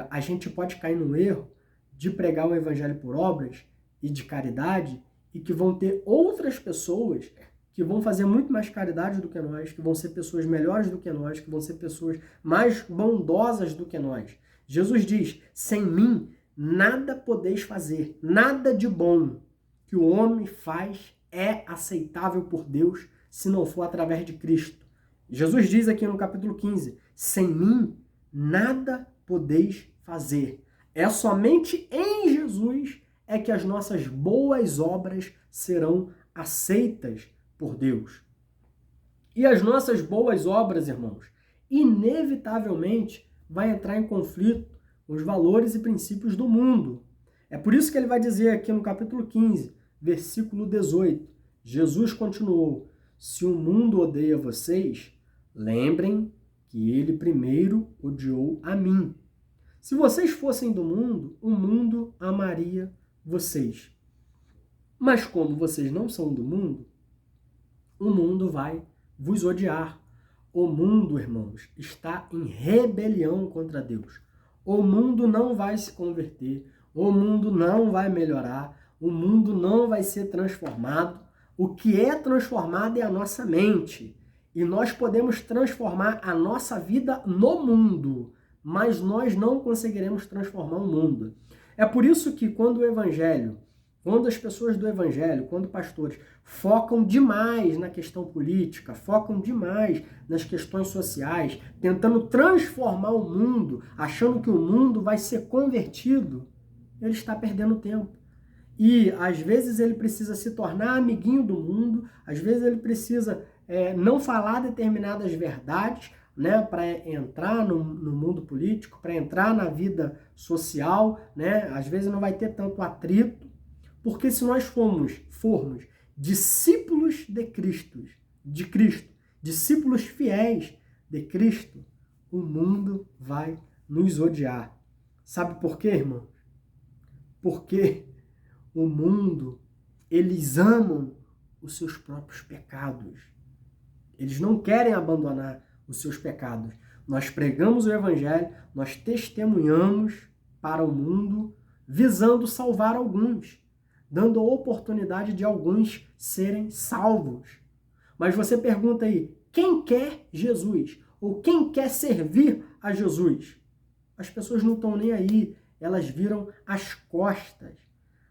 a gente pode cair no erro de pregar o evangelho por obras e de caridade e que vão ter outras pessoas que vão fazer muito mais caridade do que nós, que vão ser pessoas melhores do que nós, que vão ser pessoas mais bondosas do que nós. Jesus diz, sem mim nada podeis fazer, nada de bom que o homem faz é aceitável por Deus se não for através de Cristo. Jesus diz aqui no capítulo 15, sem mim nada podeis fazer. É somente em Jesus é que as nossas boas obras serão aceitas por Deus. E as nossas boas obras, irmãos, inevitavelmente vai entrar em conflito com os valores e princípios do mundo. É por isso que ele vai dizer aqui no capítulo 15, versículo 18, Jesus continuou, se o mundo odeia vocês, lembrem que ele primeiro odiou a mim. Se vocês fossem do mundo, o mundo amaria vocês. Mas como vocês não são do mundo, o mundo vai vos odiar. O mundo, irmãos, está em rebelião contra Deus. O mundo não vai se converter, o mundo não vai melhorar, o mundo não vai ser transformado. O que é transformado é a nossa mente. E nós podemos transformar a nossa vida no mundo, mas nós não conseguiremos transformar o mundo. É por isso que quando as pessoas do evangelho, quando pastores, focam demais na questão política, focam demais nas questões sociais, tentando transformar o mundo, achando que o mundo vai ser convertido, ele está perdendo tempo. E às vezes ele precisa se tornar amiguinho do mundo, às vezes ele precisa não falar determinadas verdades, né, para entrar no mundo político, para entrar na vida social, né, às vezes não vai ter tanto atrito, porque se nós formos discípulos de Cristo, discípulos fiéis de Cristo, o mundo vai nos odiar. Sabe por quê, irmão? Porque o mundo, eles amam os seus próprios pecados. Eles não querem abandonar os seus pecados. Nós pregamos o evangelho, nós testemunhamos para o mundo, visando salvar alguns, dando a oportunidade de alguns serem salvos. Mas você pergunta aí, quem quer Jesus? Ou quem quer servir a Jesus? As pessoas não estão nem aí, elas viram as costas.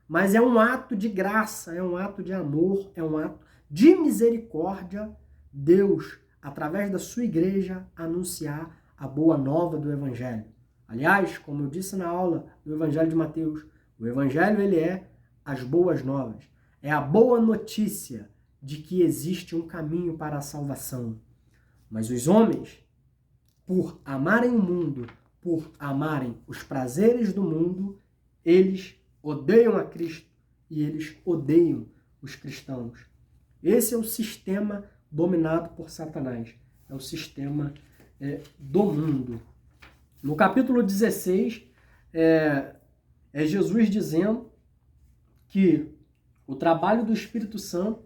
Mas é um ato de graça, é um ato de amor, é um ato de misericórdia, Deus, através da sua igreja, anunciar a boa nova do Evangelho. Aliás, como eu disse na aula do Evangelho de Mateus, o Evangelho ele é as boas novas. É a boa notícia de que existe um caminho para a salvação. Mas os homens, por amarem o mundo, por amarem os prazeres do mundo, eles odeiam a Cristo e eles odeiam os cristãos. Esse é o sistema dominado por Satanás. É o sistema do mundo. No capítulo 16, é Jesus dizendo que o trabalho do Espírito Santo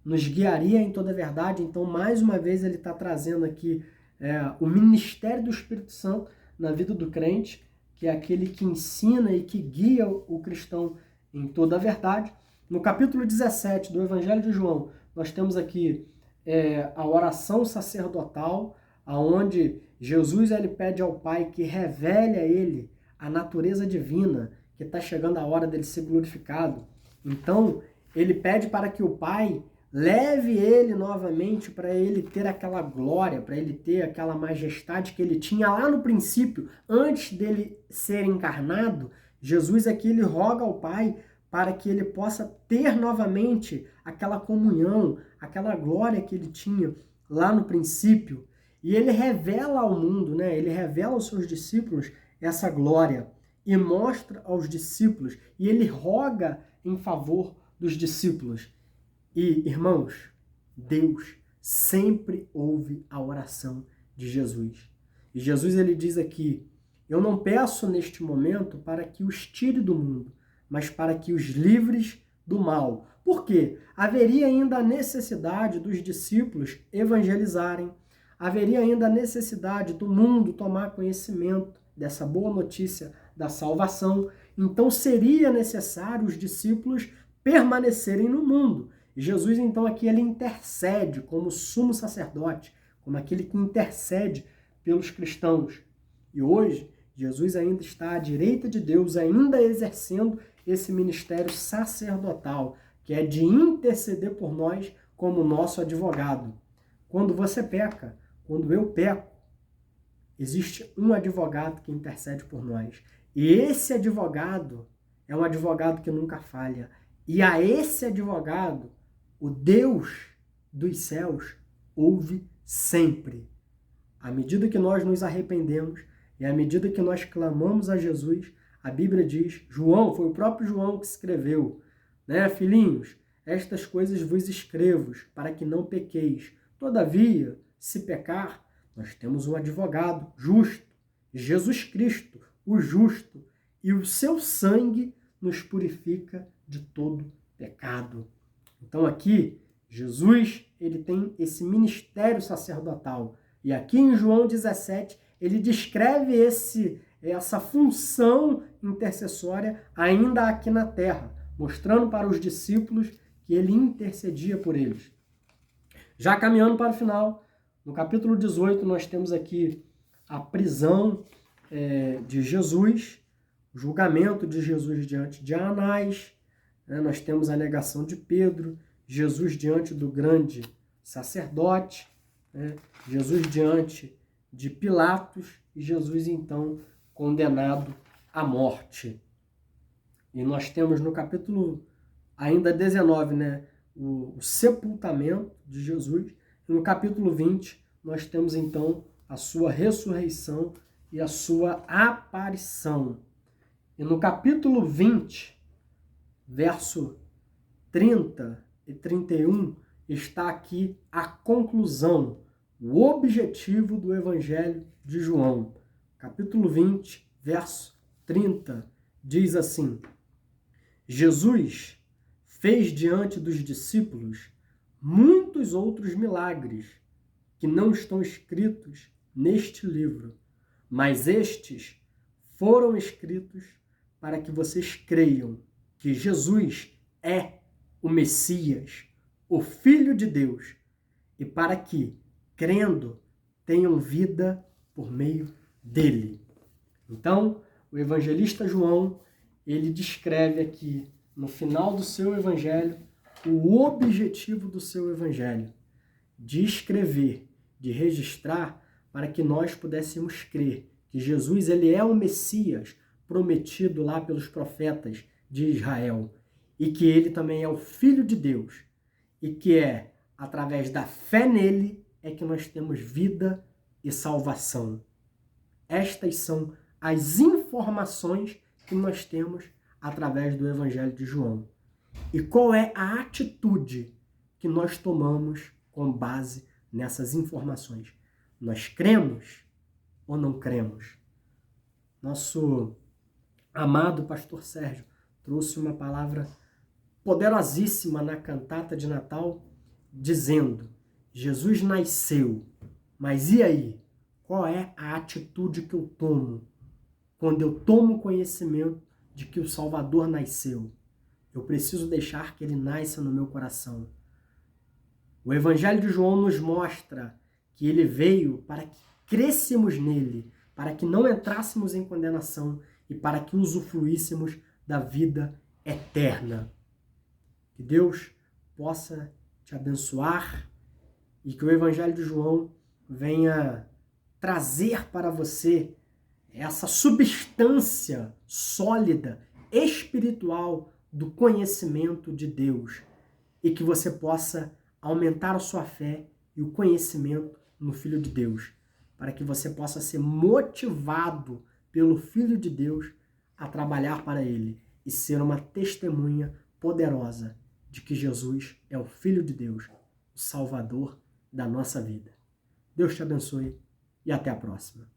nos guiaria em toda a verdade. Então, mais uma vez, ele está trazendo aqui o ministério do Espírito Santo na vida do crente, que é aquele que ensina e que guia o cristão em toda a verdade. No capítulo 17 do Evangelho de João, nós temos aqui a oração sacerdotal, aonde Jesus ele pede ao Pai que revele a ele a natureza divina, que está chegando a hora dele ser glorificado. Então, ele pede para que o Pai leve ele novamente para ele ter aquela glória, para ele ter aquela majestade que ele tinha lá no princípio, antes dele ser encarnado. Jesus aqui ele roga ao Pai para que ele possa ter novamente aquela comunhão, aquela glória que ele tinha lá no princípio. E ele revela ao mundo, né? Ele revela aos seus discípulos essa glória e mostra aos discípulos, e ele roga em favor dos discípulos. E, irmãos, Deus sempre ouve a oração de Jesus. E Jesus ele diz aqui: eu não peço neste momento para que os tire do mundo, mas para que os livres do mal. Por quê? Haveria ainda a necessidade dos discípulos evangelizarem, haveria ainda a necessidade do mundo tomar conhecimento dessa boa notícia da salvação. Então seria necessário os discípulos permanecerem no mundo. E Jesus, então, aqui ele intercede como sumo sacerdote, como aquele que intercede pelos cristãos. E hoje, Jesus ainda está à direita de Deus, ainda exercendo esse ministério sacerdotal, que é de interceder por nós como nosso advogado. Quando você peca, quando eu peco, existe um advogado que intercede por nós. E esse advogado é um advogado que nunca falha. E a esse advogado, o Deus dos céus ouve sempre. À medida que nós nos arrependemos e à medida que nós clamamos a Jesus, a Bíblia diz, João, foi o próprio João que escreveu, né? Filhinhos, estas coisas vos escrevo para que não pequeis. Todavia, se pecar, nós temos um advogado justo, Jesus Cristo, o justo, e o seu sangue nos purifica de todo pecado. Então aqui, Jesus, ele tem esse ministério sacerdotal. E aqui em João 17, ele descreve essa função intercessória ainda aqui na terra, mostrando para os discípulos que ele intercedia por eles. Já caminhando para o final, no capítulo 18, nós temos aqui a prisão de Jesus, o julgamento de Jesus diante de Anás, né? Nós temos a negação de Pedro, Jesus diante do grande sacerdote, né? Jesus diante de Pilatos e Jesus, então, condenado à morte. E nós temos no capítulo ainda 19, né, o sepultamento de Jesus. E no capítulo 20, nós temos, então, a sua ressurreição e a sua aparição. E no capítulo 20, verso 30 e 31, está aqui a conclusão, o objetivo do Evangelho de João. Capítulo 20, verso 30, diz assim: Jesus fez diante dos discípulos muitos outros milagres que não estão escritos neste livro, mas estes foram escritos para que vocês creiam que Jesus é o Messias, o Filho de Deus, e para que, crendo, tenham vida por meio dele. Então, o evangelista João, ele descreve aqui, no final do seu evangelho, o objetivo do seu evangelho, de escrever, de registrar, para que nós pudéssemos crer que Jesus ele é o Messias prometido lá pelos profetas de Israel, e que ele também é o Filho de Deus, e que é através da fé nele é que nós temos vida e salvação. Estas são as informações que nós temos através do Evangelho de João. E qual é a atitude que nós tomamos com base nessas informações? Nós cremos ou não cremos? Nosso amado pastor Sérgio trouxe uma palavra poderosíssima na cantata de Natal, dizendo: Jesus nasceu, mas e aí? Qual é a atitude que eu tomo quando eu tomo conhecimento de que o Salvador nasceu? Eu preciso deixar que ele nasça no meu coração. O Evangelho de João nos mostra que ele veio para que crescêssemos nele, para que não entrássemos em condenação e para que usufruíssemos da vida eterna. Que Deus possa te abençoar e que o Evangelho de João venha trazer para você essa substância sólida, espiritual do conhecimento de Deus e que você possa aumentar a sua fé e o conhecimento no Filho de Deus, para que você possa ser motivado pelo Filho de Deus a trabalhar para Ele e ser uma testemunha poderosa de que Jesus é o Filho de Deus, o Salvador da nossa vida. Deus te abençoe e até a próxima.